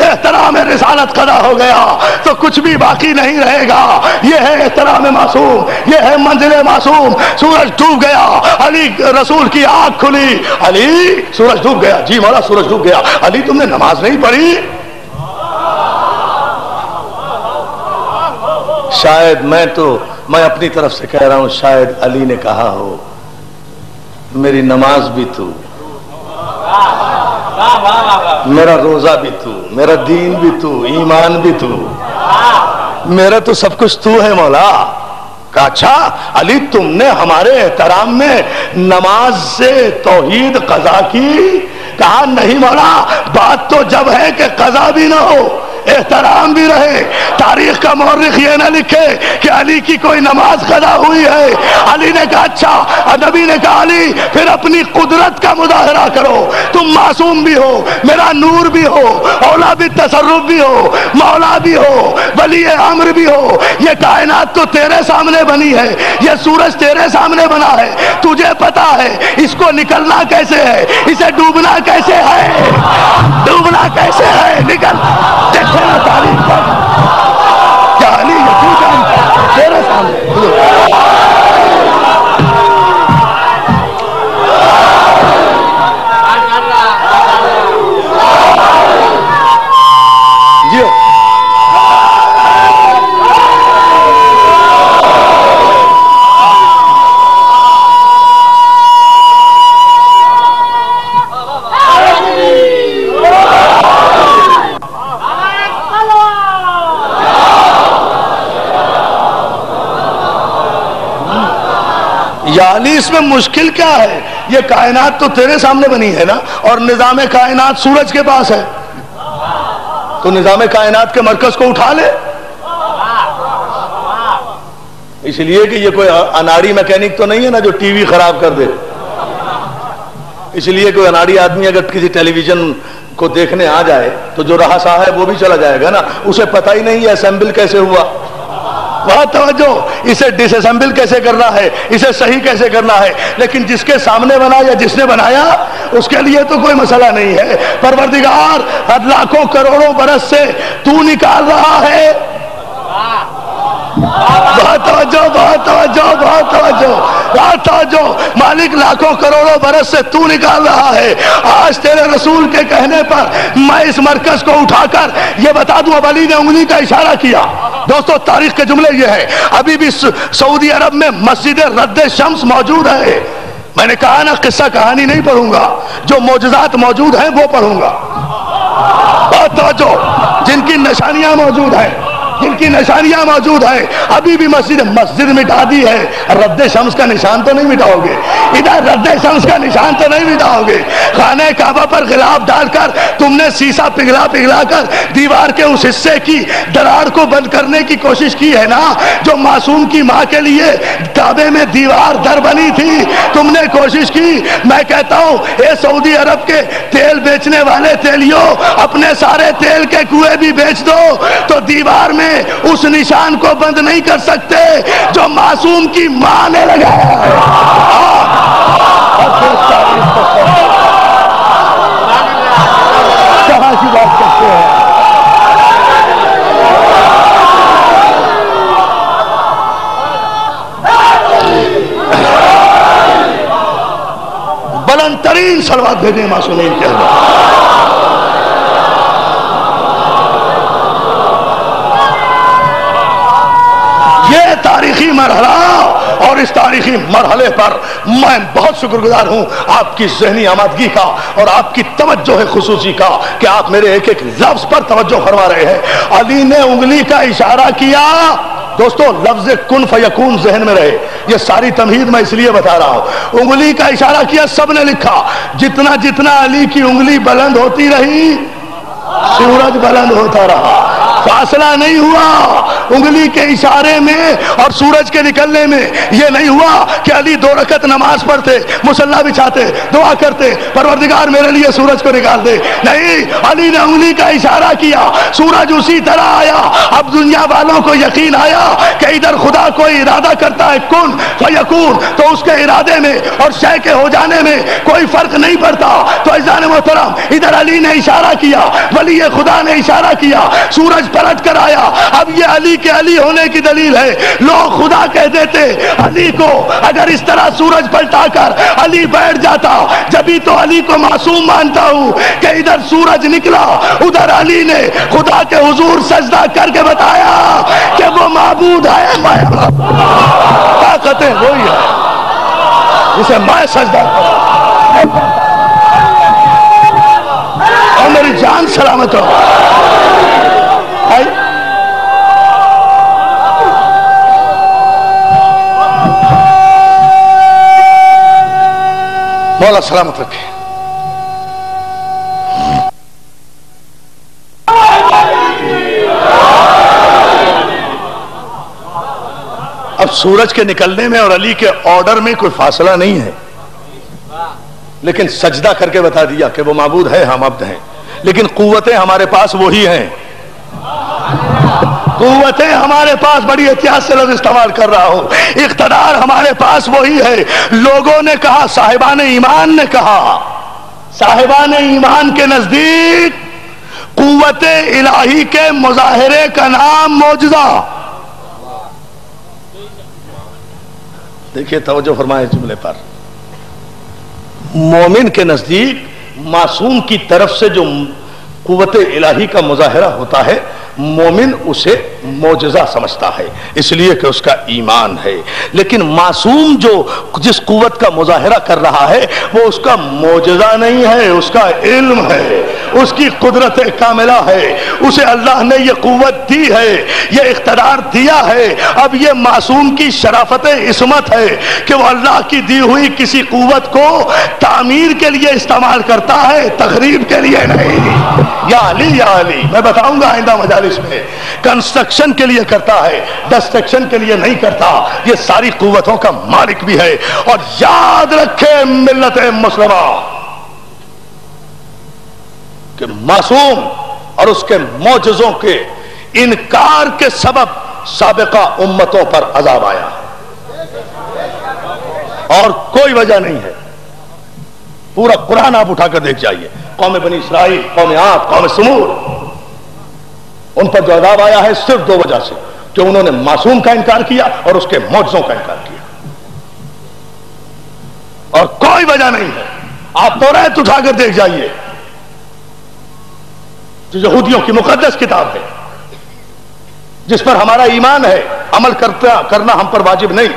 Speaker 2: احترام رسالت قضا ہو گیا تو کچھ بھی باقی نہیں رہے گا۔ یہ ہے احترام معصوم، یہ ہے منزل معصوم۔ سورج ڈوب گیا، علی رسول کی آنکھ کھلی، علی سورج ڈوب گیا، جی مولا سورج ڈوب گیا، علی تم نے نماز نہیں پڑھی؟ شاید میں اپنی طرف سے کہہ رہا ہوں، شاید علی نے کہا ہو میری نماز بھی تو، میرا روزہ بھی تو، میرا دین بھی تو، ایمان بھی تو، میرا تو سب کچھ تو ہے مولا۔ کہا اچھا علی تم نے ہمارے احترام میں نماز سے توحید قضا کی؟ کہا نہیں مولا، بات تو جب ہے کہ قضا بھی نہ ہو، احترام بھی رہے۔ تاریخ کا مورخ یہ نہ لکھے کہ علی کی کوئی نماز قضا ہوئی ہے۔ علی نے کہا اچھا، نبی نے کہا علی پھر اپنی قدرت کا مظاہرہ کرو، تم معصوم بھی ہو، میرا نور بھی ہو، اولا بالتصرف بھی ہو، مولا بھی ہو، ولی امر بھی ہو۔ یہ کائنات تو تیرے سامنے بنی ہے، یہ سورج تیرے سامنے بنا ہے، تجھے پتا ہے اس کو نکلنا کیسے ہے، اسے ڈوبنا کیسے ہے، ڈوبنا کیسے ہے، نکل دیکھے نا تاریخ پر کیا علی یقین جانتا تیرے سامنے۔ جیو یا علی اس میں مشکل کیا ہے؟ یہ کائنات تو تیرے سامنے بنی ہے نا، اور نظام کائنات سورج کے پاس ہے، تو نظام کائنات کے مرکز کو اٹھا لے۔ اس لیے کہ یہ کوئی اناڑی میکینک تو نہیں ہے نا جو ٹی وی خراب کر دے۔ اس لیے کوئی اناڑی آدمی اگر کسی ٹیلی ویژن کو دیکھنے آ جائے تو جو رہا ہے وہ بھی چلا جائے گا نا، اسے پتہ ہی نہیں یہ اسمبل کیسے ہوا۔ بہت توجہ، اسے ڈس اسمبل کیسے کرنا ہے، اسے صحیح کیسے کرنا ہے، لیکن جس کے سامنے بنا یا جس نے بنایا اس کے لیے تو کوئی مسئلہ نہیں ہے۔ پروردگار لاکھوں کروڑوں برس سے تو نکال رہا ہے۔ بہت توجہ، بہت توجہ، بہت توجہ، بہت توجہ، مالک لاکھوں کروڑوں برس سے تو نکال رہا ہے۔ آج تیرے رسول کے کہنے پر میں اس مرکز کو اٹھا کر یہ بتا دوں، اب علی نے انگلی کا اشارہ کیا، دوستو تاریخ کے جملے یہ ہے، ابھی بھی سعودی عرب میں مسجد رد شمس موجود ہے. میں نے کہا نا قصہ کہانی نہیں پڑھوں گا، جو معجزات موجود ہیں وہ پڑھوں گا. بہت توجہ، جن کی نشانیاں موجود ہیں، جن کی نشانیاں موجود ہیں، ابھی بھی مسجد مٹا دی ہے، رد شمس کا نشان تو نہیں مٹاؤ گے، ادھر رد شمس کا نشان تو نہیں مٹاؤ گے. خانہ کعبہ پر غلاف ڈال کر تم نے سیسا پگھلا کر دیوار کے اس حصے کی دراڑ کو بند کرنے کی کوشش کی ہے نا، جو معصوم کی ماں کے لیے کعبے میں دیوار در بنی تھی، تم نے کوشش کی. میں کہتا ہوں اے سعودی عرب کے تیل بیچنے والے تیلیوں، اپنے سارے تیل کے کنویں بھی بیچ دو تو دیوار میں اس نشان کو بند نہیں کر سکتے جو معصوم کی ماں نے لگایا ہے. کہاں کی بات کرتے ہیں؟ بلند ترین صلوات بھیجیں معصومین کے اندر. یہ تاریخی مرحلہ، اور اس تاریخی مرحلے پر میں بہت شکر گزار ہوں آپ کی ذہنی آمادگی کا اور آپ کی توجہ خصوصی کا کہ آپ میرے ایک ایک لفظ پر توجہ فرما رہے ہیں. علی نے انگلی کا اشارہ کیا. دوستو لفظ کن فیکون ذہن میں رہے، یہ ساری تمہید میں اس لیے بتا رہا ہوں. انگلی کا اشارہ کیا، سب نے لکھا. جتنا جتنا علی کی انگلی بلند ہوتی رہی سورج بلند ہوتا رہا. فاصلہ نہیں ہوا انگلی کے اشارے میں اور سورج کے نکلنے میں. یہ نہیں ہوا کہ علی 2 رکعت نماز پڑھتے، مصلی بچھاتے، دعا کرتے پروردگار میرے لیے سورج کو نکال دے. نہیں، علی نے انگلی کا اشارہ کیا، سورج اسی طرح آیا. اب دنیا والوں کو یقین آیا کہ ادھر خدا کوئی ارادہ کرتا ہے کن فیکون، تو اس کے ارادے میں اور شے کے ہو جانے میں کوئی فرق نہیں پڑتا. تو عزیزان محترم، ادھر علی نے اشارہ کیا، ولی خدا نے اشارہ کیا، سورج پلٹ کر آیا. اب یہ علی کے علی ہونے کی دلیل ہے. لوگ خدا کہہ دیتے علی کو، اگر اس طرح سورج پلٹا کر علی بیٹھ جاتا، جبھی تو علی کو معصوم مانتا ہوں کہ ادھر سورج نکلا، ادھر علی نے خدا کے حضور سجدہ کر کے بتایا کہ وہ معبود ہے. طاقتیں وہی ہے جسے میں سجدہ کروں اور میری جان سلامت ہو. مولا سلامت رکھے. اب سورج کے نکلنے میں اور علی کے آرڈر میں کوئی فاصلہ نہیں ہے، لیکن سجدہ کر کے بتا دیا کہ وہ معبود ہے، ہم عبد ہیں. لیکن قوتیں ہمارے پاس وہی ہیں. قوتیں ہمارے پاس، بڑی احتیاط سے لفظ استعمال کر رہا ہوں، اقتدار ہمارے پاس وہی ہے. لوگوں نے کہا، صاحبان ایمان نے کہا، صاحبان ایمان کے نزدیک قوت الہی کے مظاہرے کا نام معجزہ. دیکھیے توجہ فرمائے جملے پر. مومن کے نزدیک معصوم کی طرف سے جو قوت الہی کا مظاہرہ ہوتا ہے، مومن اسے معجزہ سمجھتا ہے، اس لیے کہ اس کا ایمان ہے. لیکن معصوم جو جس قوت کا مظاہرہ کر رہا ہے وہ اس کا معجزہ نہیں ہے، اس کا علم ہے، اس کی قدرت کاملہ ہے. اسے اللہ نے یہ قوت دی ہے، یہ اقتدار دیا ہے. اب یہ معصوم کی شرافت عصمت ہے کہ وہ اللہ کی دی ہوئی کسی قوت کو تعمیر کے لیے استعمال کرتا ہے، تخریب کے لیے نہیں. یا علی یا علی، میں بتاؤں گا آئندہ مجالس میں، کنسٹرکشن کے لیے کرتا ہے، ڈسٹرکشن کے لیے نہیں کرتا. یہ ساری قوتوں کا مالک بھی ہے. اور یاد رکھے ملت مسلمہ کہ معصوم اور اس کے معجزوں کے انکار کے سبب سابقہ امتوں پر عذاب آیا اور کوئی وجہ نہیں ہے. پورا قرآن آپ اٹھا کر دیکھ جائیے. قوم بنی اسرائیل، قوم عاد، قوم سمود، ان پر جو عذاب آیا ہے صرف 2 وجہ سے، کہ انہوں نے معصوم کا انکار کیا اور اس کے معجزوں کا انکار کیا، اور کوئی وجہ نہیں ہے. آپ توریت اٹھا کر دیکھ جائیے جو یہودیوں کی مقدس کتاب ہے. جس پر ہمارا ایمان ہے، عمل کرنا ہم پر واجب نہیں.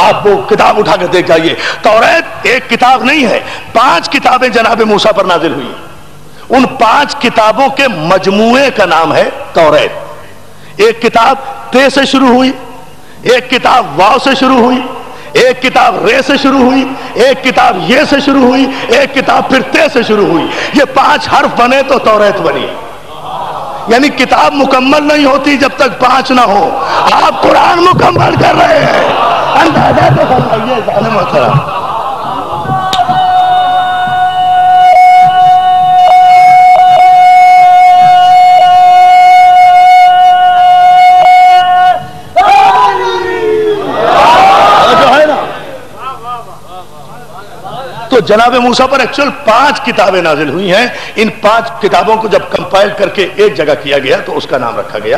Speaker 2: آپ وہ کتاب اٹھا کر دیکھ جائیے. توریت ایک کتاب نہیں ہے، 5 کتابیں جناب موسیٰ پر نازل ہوئی. ان 5 کتابوں کے مجموعے کا نام ہے توریت. ایک کتاب تے سے شروع ہوئی، ایک کتاب واو سے شروع ہوئی، ایک کتاب رے سے شروع ہوئی، ایک کتاب یہ سے شروع ہوئی، ایک کتاب پھر تے سے شروع ہوئی. یہ 5 حرف بنے تو توریت بنی. یعنی کتاب مکمل نہیں ہوتی جب تک 5 نہ ہو. آپ قرآن مکمل کر رہے ہیں، اندازہ تو فرمائیے جان محترم. تو جناب موسیٰ پر ایکچوئل 5 کتابیں نازل ہوئی ہیں. ان 5 کتابوں کو جب کمپائل کر کے ایک جگہ کیا گیا تو اس کا نام رکھا گیا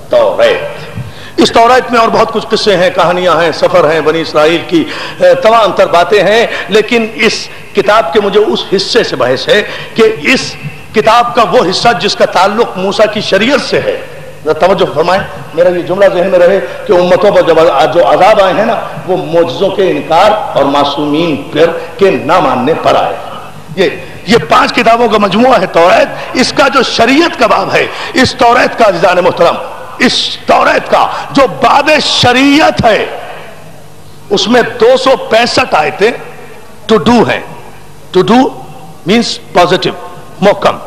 Speaker 2: توریت. اس توریت میں اور بہت کچھ قصے ہیں، کہانیاں ہیں، سفر ہیں، بنی اسرائیل کی تمام تر باتیں ہیں. لیکن اس کتاب کے مجھے اس حصے سے بحث ہے کہ اس کتاب کا وہ حصہ جس کا تعلق موسیٰ کی شریعت سے ہے. توجہ فرمائیں، میرا یہ جملہ ذہن میں رہے کہ امتوں پر جو عذاب آئے ہیں نا، وہ معجزوں کے انکار اور معصومین پر کے نہ ماننے پر آئے. یہ 5 کتابوں کا مجموعہ ہے توریت. اس کا جو شریعت کا باب ہے، اس توریت کا عزیزان محترم، اس توریت کا جو باب شریعت ہے، اس میں 265 آیتیں ٹو ڈو ہیں. ٹو ڈو مینس پازیٹو، محکم.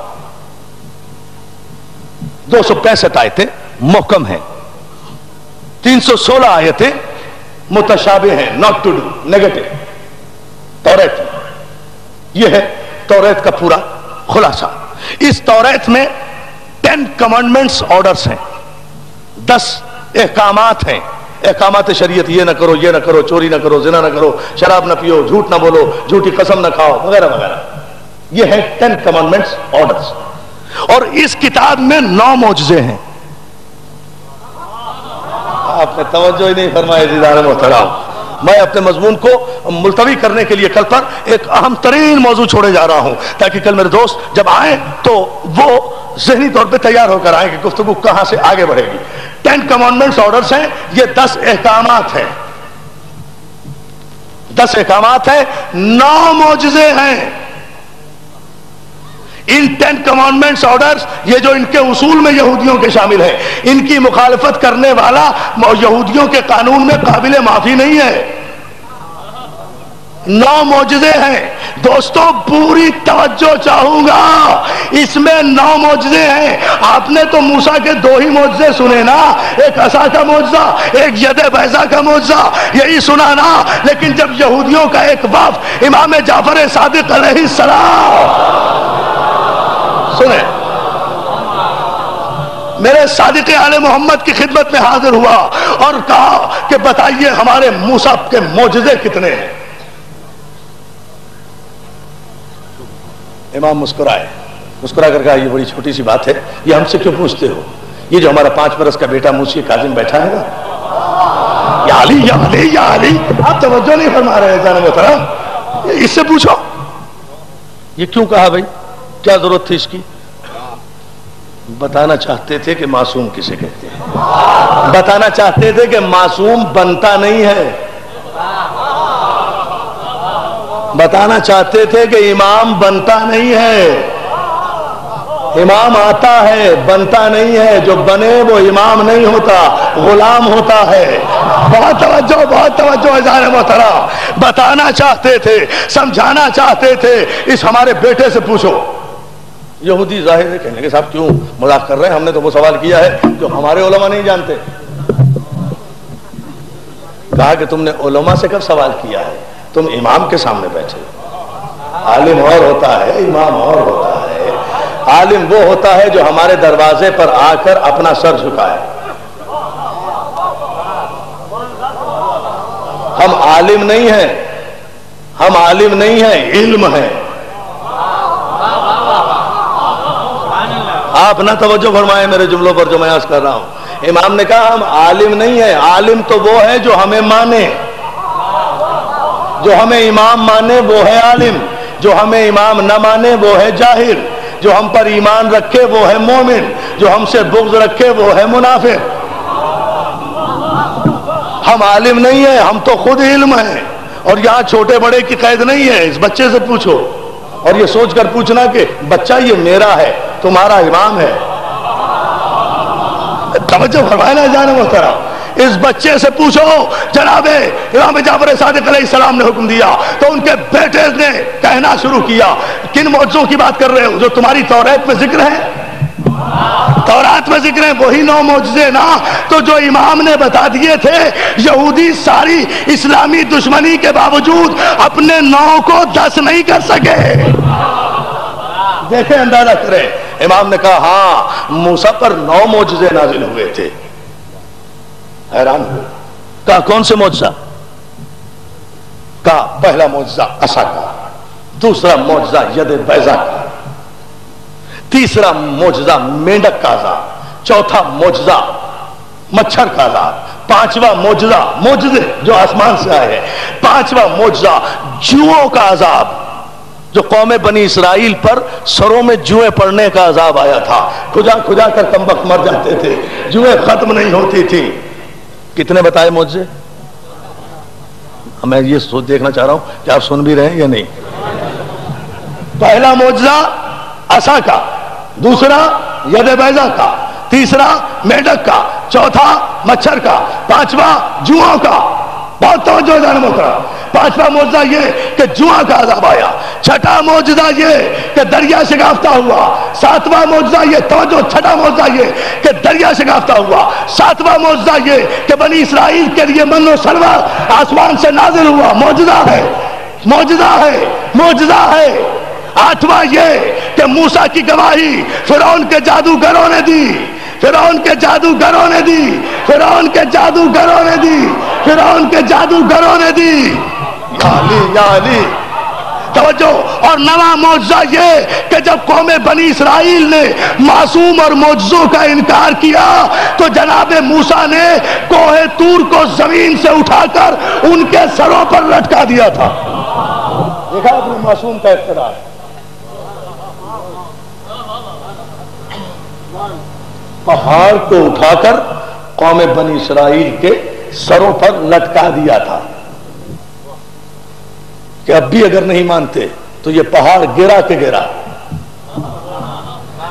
Speaker 2: 265 آیتیں محکم ہیں، 316 آیتیں متشابہ ہیں، ناٹ ٹو ڈو، نیگیٹو. توریت یہ ہے توریت کا پورا خلاصہ. اس توریت میں 10 کمانڈمنٹس آرڈرز ہیں، 10 احکامات ہیں. احکامات شریعت، یہ نہ کرو، یہ نہ کرو، چوری نہ کرو، زنا نہ کرو، شراب نہ پیو، جھوٹ نہ بولو، جھوٹی قسم نہ کھاؤ، وغیرہ وغیرہ. یہ ہے 10 کمانڈمنٹس آرڈرز. اور اس کتاب میں 9 معجزے ہیں. آپ نے توجہ ہی نہیں فرمائی عزیزان محترم. میں اپنے مضمون کو ملتوی کرنے کے لیے کل پر ایک اہم ترین موضوع چھوڑے جا رہا ہوں، تاکہ کل میرے دوست جب آئیں تو وہ ذہنی طور پہ تیار ہو کر آئیں کہ گفتگو کہاں سے آگے بڑھے گی. 10 کمانڈمنٹس آرڈرز ہیں، یہ 10 احکامات ہیں. 10 احکامات ہیں، 9 معجزے ہیں. ان 10 کمانڈمنٹس آرڈرز، یہ جو ان کے اصول میں یہودیوں کے شامل ہیں، ان کی مخالفت کرنے والا یہودیوں کے قانون میں قابل معافی نہیں ہے. 9 معجزے ہیں. دوستو پوری توجہ چاہوں گا، اس میں 9 معجزے ہیں. آپ نے تو موسیٰ کے 2 ہی معجزے سنے نا، ایک عصا کا معجزہ، ایک ید بیضا کا معجزہ، یہی سنا نا. لیکن جب یہودیوں کا ایک وفد امام جعفر صادق علیہ السلام، سنیں، میرے صادق آل محمد کی خدمت میں حاضر ہوا اور کہا کہ بتائیے ہمارے موسیٰ کے معجزے کتنے ہیں. امام مسکرائے، مسکرا کر کہا یہ بڑی چھوٹی سی بات ہے، یہ ہم سے کیوں پوچھتے ہو؟ یہ جو ہمارا 5 برس کا بیٹا موسی کاظم بیٹھا ہے نا، یا علی یا علی یا علی، آپ توجہ نہیں فرما رہے ہیں جان محترم. اس سے پوچھو یہ کیوں کہا بھائی، کیا ضرورت تھی اس کی؟ بتانا چاہتے تھے کہ معصوم کسے کہتے ہیں. بتانا چاہتے تھے کہ معصوم بنتا نہیں ہے. بتانا چاہتے تھے کہ امام بنتا نہیں ہے. امام آتا ہے، بنتا نہیں ہے. جو بنے وہ امام نہیں ہوتا، غلام ہوتا ہے. بہت توجہ، بہت توجہ عزیزان محترم. بتانا چاہتے تھے، سمجھانا چاہتے تھے. اس ہمارے بیٹے سے پوچھو. یہودی ظاہر ہے کہنے کے صاحب کیوں مذاق کر رہے ہیں، ہم نے تو وہ سوال کیا ہے جو ہمارے علماء نہیں جانتے. کہا کہ تم نے علماء سے کب سوال کیا ہے؟ تم امام کے سامنے بیٹھے. عالم اور ہوتا ہے، امام اور ہوتا ہے. عالم وہ ہوتا ہے جو ہمارے دروازے پر آ کر اپنا سر جھکائے. ہم عالم نہیں ہیں، ہم عالم نہیں ہیں، علم ہے. آپ نہ توجہ فرمائیں میرے جملوں پر جو میں عرض کر رہا ہوں. امام نے کہا ہم عالم نہیں ہیں. عالم تو وہ ہے جو ہمیں مانے، جو ہمیں امام مانے وہ ہے عالم. جو ہمیں امام نہ مانے وہ ہے جاہل. جو ہم پر ایمان رکھے وہ ہے مومن، جو ہم سے بغض رکھے وہ ہے منافق۔ ہم عالم نہیں ہیں، ہم تو خود علم ہیں، اور یہاں چھوٹے بڑے کی قید نہیں ہے۔ اس بچے سے پوچھو، اور یہ سوچ کر پوچھنا کہ بچہ یہ میرا ہے، تمہارا امام ہے۔ توجہ فرمائنا جانے محترم، اس بچے سے پوچھو، جناب امام جعفر صادق علیہ السلام نے حکم دیا تو ان کے بیٹے نے کہنا شروع کیا، کن معجزوں کی بات کر رہے ہو جو تمہاری توریت میں ذکر ہے؟ تورات میں ذکر ہے وہی 9 معجزے نا، تو جو امام نے بتا دیے تھے، یہودی ساری اسلامی دشمنی کے باوجود اپنے 9 کو 10 نہیں کر سکے۔ دیکھیں، اندازہ کریں، امام نے کہا ہاں موسیٰ پر 9 معجزے نازل ہوئے تھے۔ حیران ہو، کہا کون سے معجزہ؟ کہا پہلا معجزہ عصا کا، دوسرا معجزہ ید بیضا کا، تیسرا معجزہ مینڈک کا عذاب، چوتھا معجزہ مچھر کا عذاب، پانچواں معجزہ، معجزے جو آسمان سے آئے ہیں، پانچواں معجزہ جوؤں کا عذاب، جو قوم بنی اسرائیل پر سروں میں جوئیں پڑنے کا عذاب آیا تھا، کھجا کھجا کر کمبخت مر جاتے تھے، جوئیں ختم نہیں ہوتی تھی۔ کتنے بتائے معجزے؟ میں یہ دیکھنا چاہ رہا ہوں کہ آپ سن بھی رہے ہیں یا نہیں۔ پہلا معجزہ عصا کا، دوسرا ید بیضا کا، تیسرا میڈک کا، چوتھا مچھر کا، پانچواں جوؤں کا۔ بہت توجہ جانے محترم، پانچواں معجزہ یہ کہ جوؤں کا عذاب آیا، چھٹا معجزہ یہ کہ دریا شگافتہ ہوا، ساتواں معجزہ یہ، توجہ، چھٹا معجزہ یہ کہ دریا شگافتہ ہوا، ساتواں معجزہ یہ کہ بنی اسرائیل کے لیے من و سلوہ آسمان سے نازل ہوا، معجزہ ہے، معجزہ ہے، معجزہ ہے۔ آٹھواں یہ کہ موسیٰ کی گواہی فرعون کے جادوگروں نے دی، فرعون کے جادوگروں نے دی، فرعون کے جادوگروں نے دی، فرعون کے جادوگروں نے دی۔ یا علی، یا علی، توجہ۔ اور نواں معجزہ یہ کہ جب قوم بنی اسرائیل نے معصوم اور معجزوں کا انکار کیا تو جناب موسیٰ نے کوہ طور کو زمین سے اٹھا کر ان کے سروں پر لٹکا دیا تھا۔ دیکھا اپنے معصوم کا اقتدار، پہاڑ کو اٹھا کر قوم بنی اسرائیل کے سروں پر لٹکا دیا تھا کہ اب بھی اگر نہیں مانتے تو یہ پہاڑ گرا کے گرا۔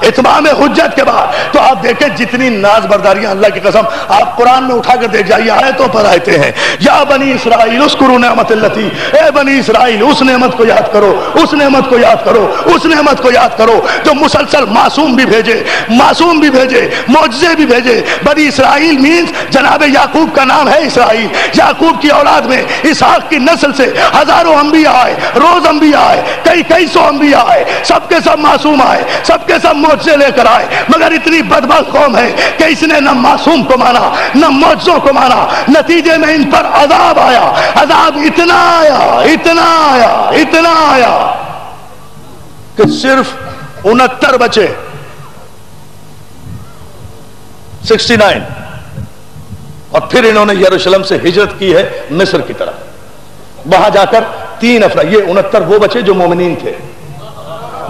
Speaker 2: اتمام حجت کے بعد تو آپ دیکھیں جتنی ناز برداریاں، اللہ کی قسم آپ قرآن میں اٹھا کر دیکھ جائیے، آیتوں پر آیتیں ہیں، یا بنی اسرائیل اذکروا نعمت اللتی، اے بنی اسرائیل اس نعمت کو یاد کرو، اس نعمت کو یاد کرو، اس نعمت کو یاد کرو جو مسلسل معصوم بھی بھیجے، معصوم بھی بھیجے، معجزے بھی بھیجے۔ بنی اسرائیل مینز جناب یعقوب کا نام ہے اسرائیل، یعقوب کی اولاد میں اسحاق کی نسل سے ہزاروں انبیاء آئے، روز انبیاء آئے، کئی سو انبیاء آئے، سب کے سب معصوم آئے، سب کے سب معجزے لے کر آئے، مگر اتنی بدبخت قوم ہے کہ اس نے نہ معصوم کو مانا نہ معجزوں کو مانا، نتیجے میں ان پر عذاب آیا۔ عذاب اتنا آیا، اتنا آیا، اتنا آیا کہ صرف 69 بچے، 69، اور پھر انہوں نے یروشلم سے ہجرت کی ہے مصر کی طرف، وہاں جا کر 3 افراد، یہ 69 وہ بچے جو مومنین تھے،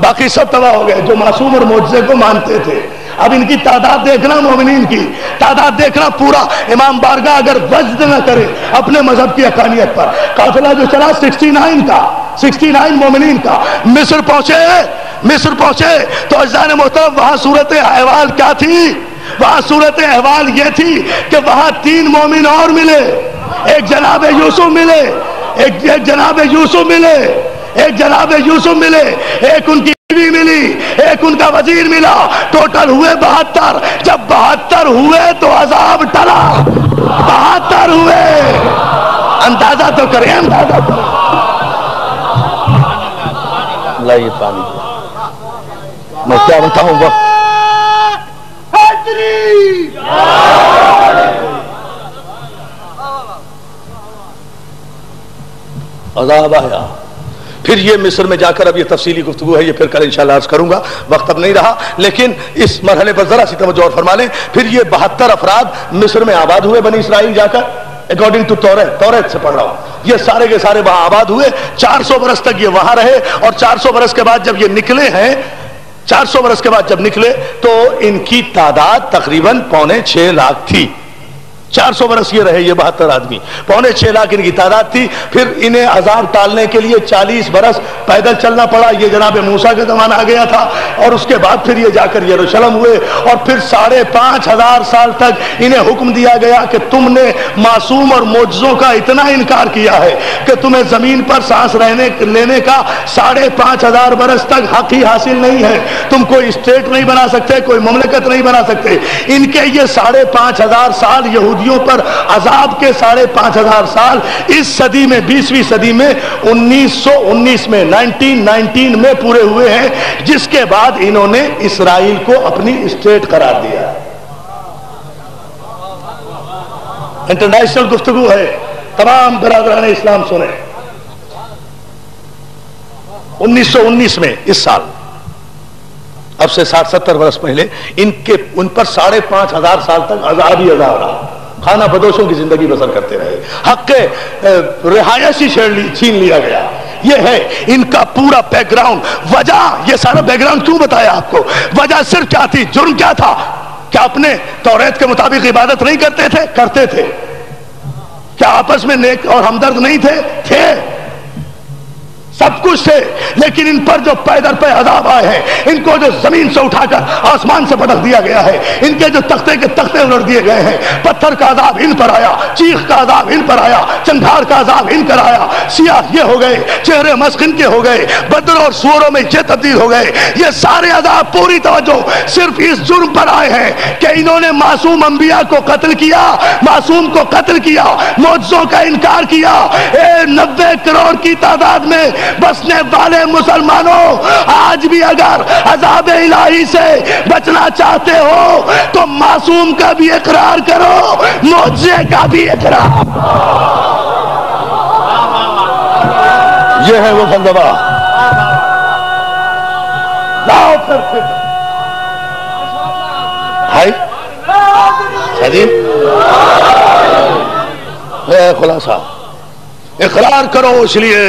Speaker 2: باقی سب تباہ ہو گئے جو معصوم اور معجزے کو مانتے تھے۔ اب ان کی تعداد دیکھنا، مومنین کی تعداد دیکھنا، پورا امام بارگاہ اگر وجد نہ کرے اپنے مذہب کی حقانیت پر، قافلہ جو چلا 69 کا، 69 مومنین کا، مصر پہنچے تو عزیزان محترم وہاں صورت احوال کیا تھی؟ وہاں صورت احوال یہ تھی کہ وہاں 3 مومن اور ملے، ایک جناب یوسف ملے، ایک جناب یوسف ملے، ایک جناب یوسف ملے، ایک ان کی بیوی ملی، ایک ان کا وزیر ملا، ٹوٹل ہوئے 72۔ جب 72 ہوئے تو عذاب ٹلا، 72 ہوئے، اندازہ تو کریں، اندازہ کریں۔ اللہ یہ پانی میں کیا بتاؤں وقت عذاب آیا۔ پھر یہ مصر میں جا کر، اب یہ تفصیلی گفتگو ہے، یہ پھر کل انشاءاللہ عرض کروں گا، وقت اب نہیں رہا، لیکن اس مرحلے پر ذرا سی توجہ اور فرما لیں۔ پھر یہ 72 افراد مصر میں آباد ہوئے، بنی اسرائیل جا کر، اکارڈنگ ٹو توریت سے پڑھ رہا ہوں، یہ سارے کے سارے وہاں آباد ہوئے، 400 برس تک یہ وہاں رہے، اور 400 برس کے بعد جب یہ نکلے ہیں 400 برس کے بعد جب نکلے تو ان کی تعداد تقریباً 5.25 لاکھ تھی. 400 برس یہ رہے، یہ 72 آدمی، 5.25 لاکھ ان کی تعداد تھی. پھر انہیں عذاب ٹالنے کے لیے 40 برس پیدل چلنا پڑا. یہ جناب موسیٰ کا زمانہ آ گیا تھا، اور اس کے بعد پھر یہ جا کر یروشلم ہوئے، اور پھر 5,500 سال تک انہیں حکم دیا گیا کہ تم نے معصوم اور معجزوں کا اتنا انکار کیا ہے کہ تمہیں زمین پر سانس لینے کا 5,500 برس تک حق ہی حاصل نہیں ہے. تم کوئی اسٹیٹ نہیں بنا سکتے، کوئی مملکت نہیں بنا سکتے. ان کے یہ 5,500 سال یہودیوں پر عذاب کے 5,500 سال اس صدی میں، 20ویں صدی میں 1919 میں 1919 میں پورے ہوئے ہیں، جس کے بعد انہوں نے اسرائیل کو اپنی اسٹیٹ قرار دیا. انٹرنیشنل گفتگو ہے، تمام برادران اسلام سنیں. 1919 میں، اس سال، اب سے 60-70 برس پہلے ان پر 5,500 سال تک عذاب ہی عذاب رہا. کھانا بدوشوں کی زندگی بسر کرتے رہے، حق رہائشی چھین لیا گیا. یہ ہے ان کا پورا بیک گراؤنڈ. وجہ، یہ سارا بیک گراؤنڈ کیوں بتایا آپ کو؟ وجہ صرف کیا تھی؟ جرم کیا تھا؟ کیا اپنے توریت کے مطابق عبادت نہیں کرتے تھے؟ کرتے تھے. کیا آپس میں نیک اور ہمدرد نہیں تھے؟ تھے. سب کچھ تھے. لیکن ان پر جو پے در پے عذاب آئے ہیں، ان کو جو زمین سے اٹھا کر آسمان سے پٹک دیا گیا ہے، ان کے جو تختے کے تختے الٹ دیے گئے ہیں، پتھر کا عذاب ان پر آیا، چیخ کا عذاب ان پر آیا، چنگھار کا عذاب ان پر آیا، سیاہ یہ ہو گئے، چہرے مسخ ان کے ہو گئے، بدر اور سوروں میں یہ تبدیل ہو گئے. یہ سارے عذاب پوری توجہ صرف اس جرم پر آئے ہیں کہ انہوں نے معصوم انبیاء کو قتل کیا، معصوم کو قتل کیا، معجزوں کا انکار کیا. 90 کروڑ کی تعداد میں بسنے والے مسلمانوں، آج بھی اگر عذاب الہی سے بچنا چاہتے ہو تو معصوم کا بھی اقرار کرو، معجزے کا بھی اقرار. یہ ہے وہ فلسفہ. لاؤ پھر بھائی خلاصہ اقرار کرو، اس لیے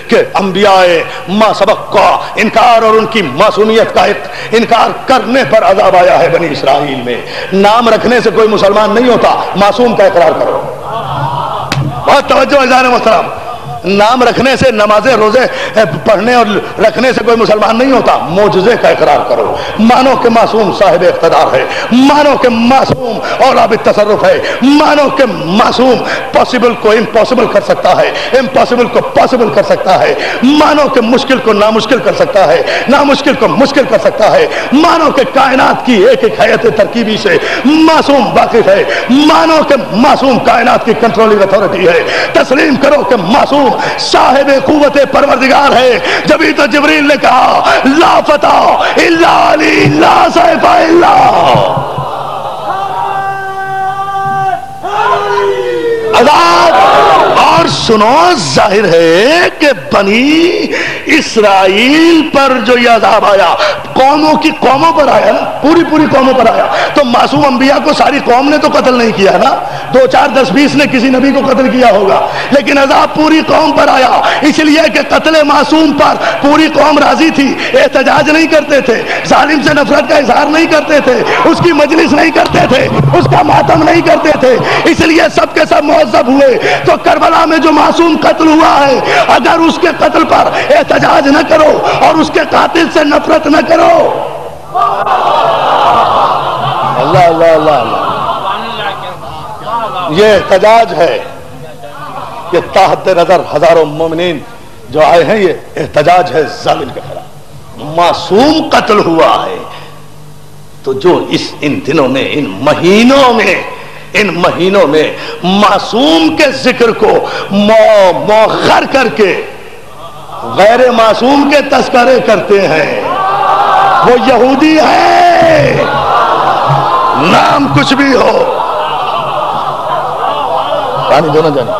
Speaker 2: کہ انبیاء ما سبق کا انکار اور ان کی معصومیت کا انکار کرنے پر عذاب آیا ہے بنی اسرائیل میں. نام رکھنے سے کوئی مسلمان نہیں ہوتا، معصوم کا اقرار کرو. بہت توجہ عزیزان محترم. نام رکھنے سے، نمازیں روزے پڑھنے اور رکھنے سے کوئی مسلمان نہیں ہوتا. معجزے کا اقرار کرو. مانو کہ معصوم صاحب اقتدار ہے، مانو کہ معصوم اولاد تصرف ہے، مانو کہ معصوم پاسبل کو امپاسبل کر سکتا ہے، امپاسبل کو پاسبل کر سکتا ہے، مانو کہ مشکل کو نامشکل کر سکتا ہے، نامشکل کو مشکل کر سکتا ہے، مانو کہ کائنات کی ایک ایک حیات ترکیبی سے معصوم واقف ہے، مانو کہ معصوم کائنات کی کنٹرولنگ اتھارٹی ہے. تسلیم کرو کہ معصوم صاحب قوت پروردگار ہے. جبھی تو جبریل نے کہا لا فتح الا علی لا سیف الا. اور سنو، ظاہر ہے کہ بنی اسرائیل پر جو یہ عذاب آیا، قوموں پر آیا نا، پوری قوموں پر آیا. تو معصوم انبیاء کو ساری قوم نے تو قتل نہیں کیا نا، 2 4 10 20 نے کسی نبی کو قتل کیا ہوگا، لیکن عذاب پوری قوم پر آیا. اس لیے کہ قتل معصوم پر پوری قوم راضی تھی، احتجاج نہیں کرتے تھے، ظالم سے نفرت کا اظہار نہیں کرتے تھے، اس کی مجلس نہیں کرتے تھے، اس کا ماتم نہیں کرتے تھے. اس لیے سب کے سب معذب ہوئے. تو کربلا میں جو معصوم قتل ہوا ہے، اگر اس کے قتل پر احتجاج نہ کرو اور اس کے قاتل سے نفرت نہ کرو. اللہ اللہ اللہ اللہ. یہ احتجاج ہے، یہ تحت نظر ہزاروں مومنین جو آئے ہیں، یہ احتجاج ہے ظالم کے خلاف. معصوم قتل ہوا ہے تو جو ان دنوں میں، ان مہینوں میں معصوم کے ذکر کو مؤخر کر کے غیر معصوم کے تذکرے کرتے ہیں، وہ یہودی ہے، نام کچھ بھی ہو. پانی دو نا جانا.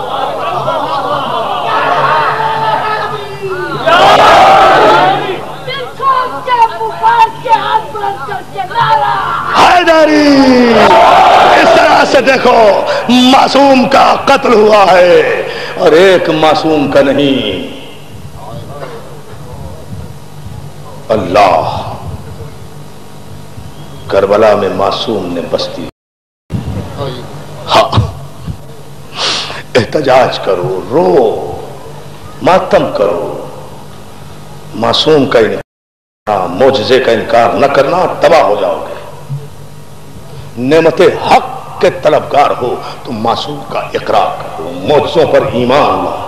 Speaker 2: حیدری، اس طرح سے دیکھو معصوم کا قتل ہوا ہے اور ایک معصوم کا نہیں. اللہ کربلا میں معصوم نے بستی. ہاں احتجاج کرو، رو، ماتم کرو، معصوم کا انکار، معجزے کا انکار نہ کرنا، تباہ ہو جاؤ گے. نعمت حق کے طلبگار ہو تو معصوم کا اقرار کرو، معجزوں پر ایمان لاؤ.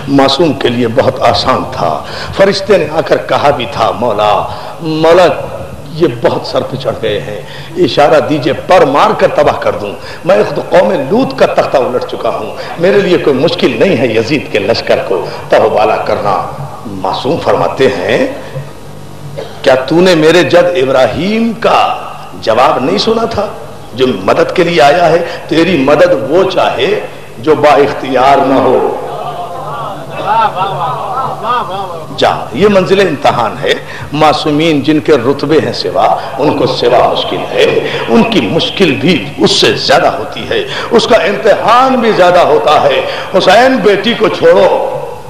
Speaker 2: معصوم کے لیے بہت آسان تھا. فرشتے نے آ کر کہا بھی تھا مولا مولا یہ بہت سر پہ چڑھ گئے ہیں، اشارہ دیجئے پر مار کر تباہ کر دوں. میں خود قوم لوط کا تختہ الٹ چکا ہوں، میرے لیے کوئی مشکل نہیں ہے یزید کے لشکر کو تہوبالا کرنا. معصوم فرماتے ہیں کیا تو نے میرے جد ابراہیم کا جواب نہیں سنا تھا جو مدد کے لیے آیا ہے؟ تیری مدد وہ چاہے جو با اختیار نہ ہو. جا، یہ منزل امتحان ہے. معصومین جن کے رتبے ہیں سوا، ان کو سوا مشکل ہے، ان کی مشکل بھی اس سے زیادہ ہوتی ہے، اس کا امتحان بھی زیادہ ہوتا ہے. حسین بیٹی کو چھوڑو،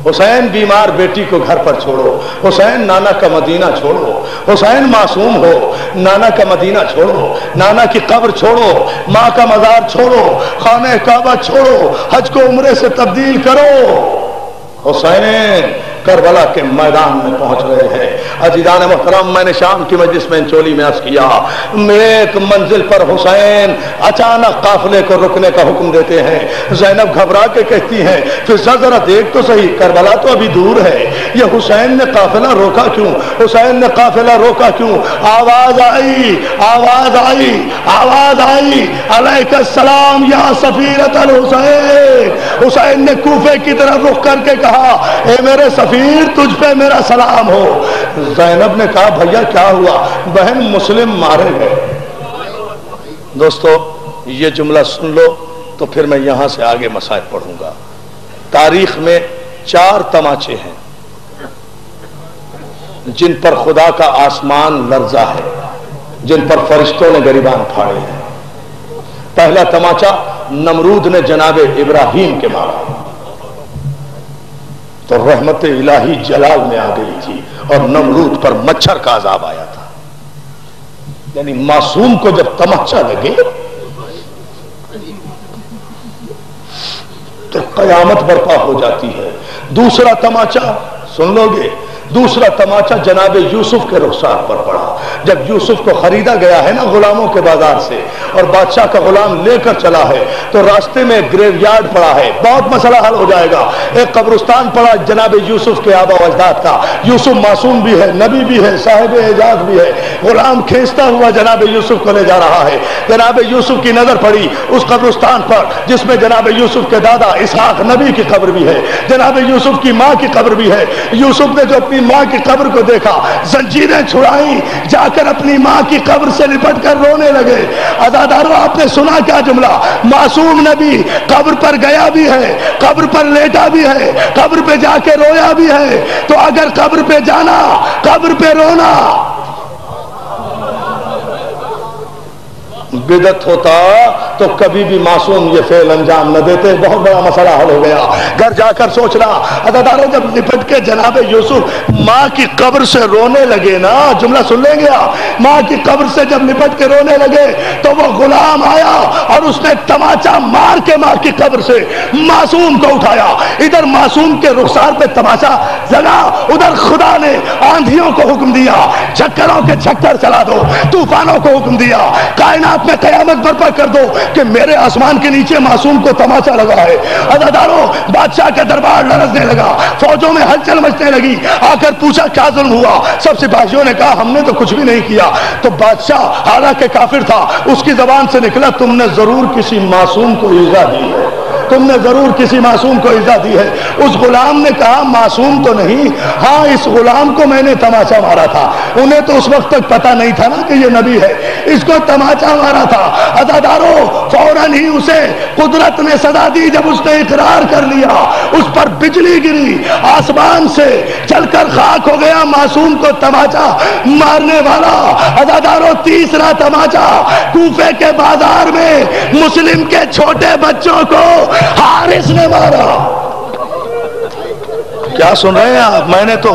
Speaker 2: حسین بیمار بیٹی کو گھر پر چھوڑو، حسین نانا کا مدینہ چھوڑو، حسین معصوم ہو، نانا کا مدینہ چھوڑو، نانا کی قبر چھوڑو، ماں کا مزار چھوڑو، خانہ کعبہ چھوڑو، حج کو عمرے سے تبدیل کرو. حسین کربلا کے میدان میں پہنچ رہے ہیں. عزیزان محترم، میں نے شام کی مجلس میں چولی میں عرض کیا، ایک منزل پر حسین اچانک قافلے کو رکنے کا حکم دیتے ہیں. زینب گھبرا کے کہتی ہیں پھر ذرا دیکھ تو صحیح، کربلا تو ابھی دور ہے، یہ حسین نے قافلہ روکا کیوں؟ حسین نے قافلہ روکا کیوں؟ آواز آئی، آواز آئی، آواز آئی، علیک السلام یا سفیرۃ الحسین. حسین نے کوفے کی طرف رخ کر کے کہا، اے میرے سفیر تجھ پہ میرا سلام ہو. زینب نے کہا بھیا کیا ہوا؟ بہن مسلم مارے گئے. دوستو یہ جملہ سن لو تو پھر میں یہاں سے آگے مسائل پڑھوں گا. تاریخ میں 4 تماچے ہیں جن پر خدا کا آسمان لرزا ہے، جن پر فرشتوں نے گریبان پھاڑے ہیں. پہلا تماچا نمرود نے جناب ابراہیم کے مارا تو رحمت الہی جلال میں آ گئی تھی اور نمرود پر مچھر کا عذاب آیا تھا. یعنی معصوم کو جب تماچا لگے تو قیامت برپا ہو جاتی ہے. دوسرا تماچا سن لو گے، دوسرا تماچا جناب یوسف کے رخسار پر پڑا. جب یوسف کو خریدا گیا ہے نا غلاموں کے بازار سے، اور بادشاہ کا غلام لے کر چلا ہے تو راستے میں گریو یارڈ پڑا ہے. بہت مسئلہ حل ہو جائے گا. ایک قبرستان پڑا جناب یوسف کے آبا و اجداد کا. یوسف معصوم بھی ہے، نبی بھی ہے، صاحب اعجاز بھی ہے. غلام کھینچتا ہوا جناب یوسف کو لے جا رہا ہے. جناب یوسف کی نظر پڑی اس قبرستان پر جس میں جناب یوسف کے دادا اسحاق نبی کی قبر بھی ہے، جناب یوسف کی ماں کی قبر بھی ہے. یوسف نے جو اپنی ماں کی قبر کو دیکھا، زنجیریں چھڑائیں، جا کر اپنی ماں کی قبر سے لپٹ کر رونے لگے. عزادارو آپ نے سنا کیا جملہ؟ معصوم نبی قبر پر گیا بھی ہے، قبر پر لیٹا بھی ہے، قبر پہ جا کے رویا بھی ہے. تو اگر قبر پہ جانا، قبر پہ رونا بدعت ہوتا تو کبھی بھی معصوم یہ فعل انجام نہ دیتے. بہت بڑا مسئلہ حل ہو گیا. گھر جا کر سوچنا. عزادارو جب لپٹ کے جناب یوسف ماں کی قبر سے رونے لگے نا، جملہ سن لیں گے آپ، ماں کی قبر سے جب لپٹ کے رونے لگے تو وہ غلام آیا اور اس نے تماچا مار کے ماں کی قبر سے معصوم کو اٹھایا. ادھر معصوم کے رخسار پہ تماچا لگا، ادھر خدا نے آندھیوں کو حکم دیا چکروں کے چکر چلا دو، طوفانوں کو حکم دیا کائنات میں قیامت برپا کر دو کہ میرے آسمان کے نیچے معصوم کو تماچا لگا ہے. عزادارو بادشاہ کا دربار لرزنے لگا، فوجوں میں ہلچل مچنے لگی. آ کر پوچھا کیا ظلم ہوا؟ سب سپاہیوں نے کہا ہم نے تو کچھ بھی نہیں کیا. تو بادشاہ حالانکہ کافر تھا، اس کی زبان سے نکلا تم نے ضرور کسی معصوم کو ایذا دی ہے، تم نے ضرور کسی معصوم کو ایذا دی ہے. اس غلام نے کہا معصوم تو نہیں، ہاں اس غلام کو میں نے تماچا مارا تھا. انہیں تو اس وقت تک پتا نہیں تھا نا کہ یہ نبی ہے، اس کو تماچا مارا تھا. عزادارو فوراً ہی اسے قدرت نے سزا دی. جب اس نے اقرار کر لیا اس پر بجلی گری، آسمان سے چل کر خاک ہو گیا معصوم کو تماچا مارنے والا. عزادارو تیسرا تماچا کوفے کے بازار میں مسلم کے چھوٹے بچوں کو حارث نے مارا. کیا سن رہے ہیں آپ؟ میں نے تو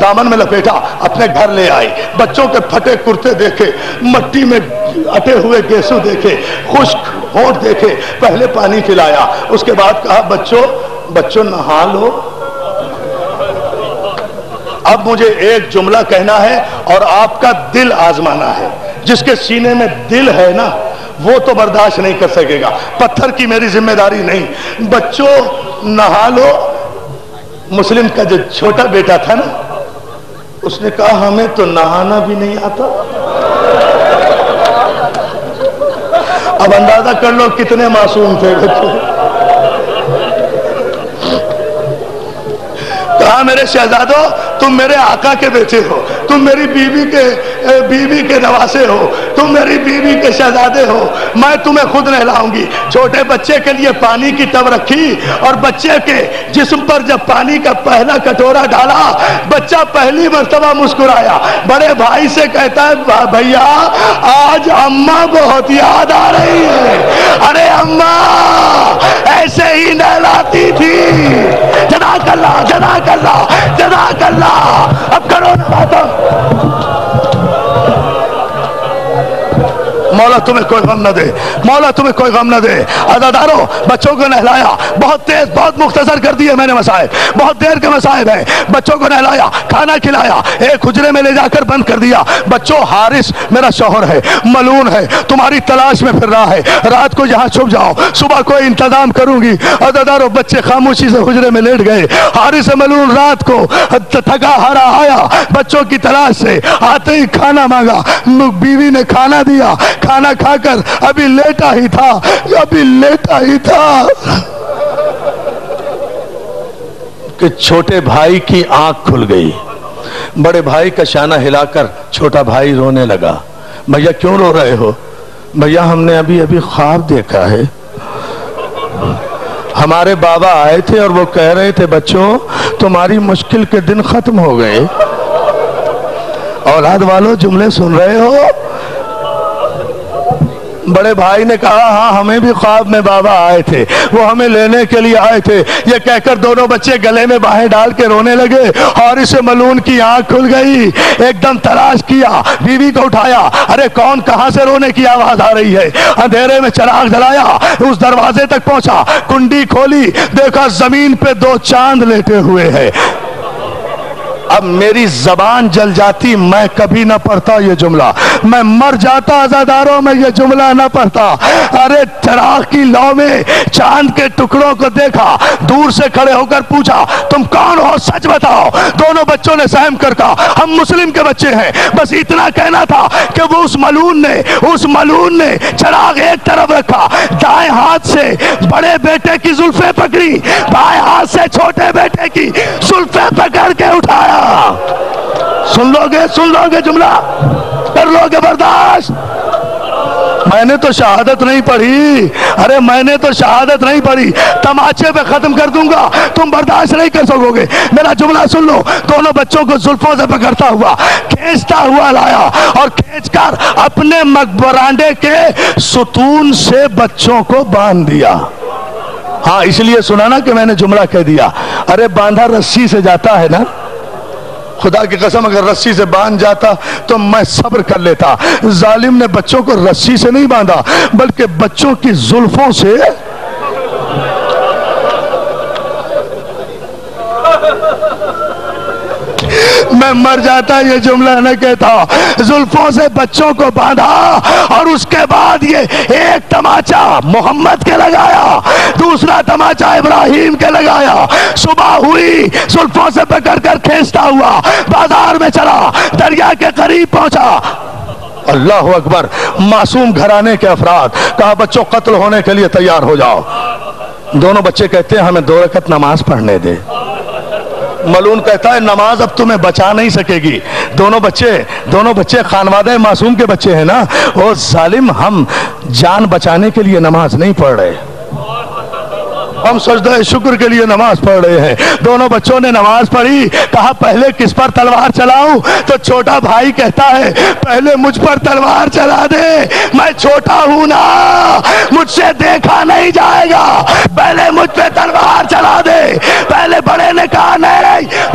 Speaker 2: دامن میں لپیٹا اپنے گھر لے آئی. بچوں کے پھٹے کرتے دیکھے, مٹی میں اٹے ہوئے گیسو دیکھے, خشک ہونٹ دیکھے, پہلے پانی پلایا, اس کے بعد کہا بچوں نہا لو. اب مجھے ایک جملہ کہنا ہے اور آپ کا دل آزمانا ہے. جس کے سینے میں دل ہے نا وہ تو برداشت نہیں کر سکے گا, پتھر کی میری ذمہ داری نہیں. بچوں نہا لو. مسلم کا جو چھوٹا بیٹا تھا نا, اس نے کہا ہمیں تو نہانا بھی نہیں آتا. اب اندازہ کر لو کتنے معصوم تھے بچے. کہا میرے شہزادو تم میرے آقا کے بیٹے ہو, تم میری بیوی کے نواسے ہو, تم میری بیوی کے شہزادے ہو, میں تمہیں خود نہلاؤں گی. چھوٹے بچے کے لیے پانی کی ٹب رکھی اور بچے کے جسم پر جب پانی کا پہلا کٹورا ڈالا, بچہ پہلی مرتبہ مسکرایا. بڑے بھائی سے کہتا ہے بھیا آج اماں بہت یاد آ رہی ہے. ارے اماں ایسے ہی نہلاتی تھی. جزاک اللہ جزاک اللہ جزاک اللہ. اب کرو نا بات. مولا تمہیں کوئی غم نہ دے, مولا تمہیں کوئی غم نہ دے. عزادارو بچوں کو نہلایا, بہت تیز بہت مختصر کر دیے میں نے مسائل, بہت دیر کے مسائل ہیں. بچوں کو نہلایا, کھانا کھلایا, ایک حجرے میں لے جا کر بند کر دیا. بچوں حارث میرا شوہر ہے, ملون ہے, تمہاری تلاش میں پھر رہا ہے, رات کو یہاں چھپ جاؤ, صبح کوئی انتظام کروں گی. عزادارو بچے خاموشی سے حجرے میں لیٹ گئے. حارث ملون رات کو تھکا ہارا آیا بچوں کی تلاش سے. آتے ہی کھانا مانگا, بیوی نے کھانا دیا. کھانا کھا کر ابھی لیٹا ہی تھا کہ چھوٹے بھائی کی آنکھ کھل گئی. بڑے بھائی کا شانہ ہلا کر چھوٹا بھائی رونے لگا. بھیا کیوں رو رہے ہو؟ بھیا ہم نے ابھی خواب دیکھا ہے. ہمارے بابا آئے تھے اور وہ کہہ رہے تھے بچوں تمہاری مشکل کے دن ختم ہو گئے. اولاد والوں جملے سن رہے ہو؟ بڑے بھائی نے کہا ہاں ہمیں بھی خواب میں بابا آئے تھے, وہ ہمیں لینے کے لیے آئے تھے. یہ کہہ کر دونوں بچے گلے میں باہیں ڈال کے رونے لگے. اور اسے ملون کی آنکھ کھل گئی. ایک دم تلاش کیا, بیوی کو اٹھایا, ارے کون کہاں سے رونے کی آواز آ رہی ہے. اندھیرے میں چراغ جلایا, اس دروازے تک پہنچا, کنڈی کھولی, دیکھا زمین پہ 2 چاند لیٹے ہوئے ہیں. اب میری زبان جل جاتی, میں کبھی نہ پڑھتا یہ جملہ, میں مر جاتا عزاداروں میں یہ جملہ نہ پڑھتا. ارے چراغ کی لو میں چاند کے ٹکڑوں کو دیکھا, دور سے کھڑے ہو کر پوچھا تم کون ہو سچ بتاؤ. دونوں بچوں نے سہم کر کہا ہم مسلم کے بچے ہیں. بس اتنا کہنا تھا کہ وہ اس ملون نے چراغ ایک طرف رکھا, دائیں ہاتھ سے بڑے بیٹے کی زلفیں پکڑی, بائیں ہاتھ سے چھوٹے بیٹے کی زلفیں پکڑ کے اٹھایا. سن لو گے جملہ, کر لو گے برداشت. میں نے تو شہادت نہیں پڑھی, ارے میں نے تو شہادت نہیں پڑھی, تماچے پہ ختم کر دوں گا, تم برداشت نہیں کر سکو گے. میرا جملہ سن لو. دونوں بچوں کو زلفوں سے پکڑتا ہوا کھینچتا ہوا لایا اور کھینچ کر اپنے برانڈے کے ستون سے بچوں کو باندھ دیا. ہاں اس لیے سنا نا کہ میں نے جملہ کہہ دیا. ارے باندھا رسی سے جاتا ہے نا, خدا کی قسم اگر رسی سے باندھ جاتا تو میں صبر کر لیتا. ظالم نے بچوں کو رسی سے نہیں باندھا بلکہ بچوں کی زلفوں سے. میں مر جاتا یہ جملہ نہ کہتا. زلفوں سے بچوں کو باندھا اور اس کے بعد یہ ایک تماچا محمد کے لگایا, دوسرا تماچا ابراہیم کے لگایا. صبح ہوئی, زلفوں سے پکڑ کر کھینچتا ہوا بازار میں چلا, دریا کے قریب پہنچا. اللہ اکبر. معصوم گھرانے کے افراد, کہا بچوں قتل ہونے کے لیے تیار ہو جاؤ. دونوں بچے کہتے ہیں ہمیں 2 رکعت نماز پڑھنے دے. ملون کہتا ہے نماز اب تمہیں بچا نہیں سکے گی. دونوں بچے خانوادہ معصوم کے بچے ہیں نا. او ظالم, ہم جان بچانے کے لیے نماز نہیں پڑھ رہے, ہم سجدہ شکر کے لیے نماز پڑھ رہے ہیں. دونوں بچوں نے نماز پڑھی. کہا پہلے کس پر تلوار چلاؤں؟ تو چھوٹا بھائی کہتا ہے پہلے مجھ پر تلوار چلا دے, میں چھوٹا ہوں نا, مجھ سے دیکھا نہیں جائے گا, پہلے مجھ پہ تلوار چلا دے. پہلے بڑے نے کہا نہیں,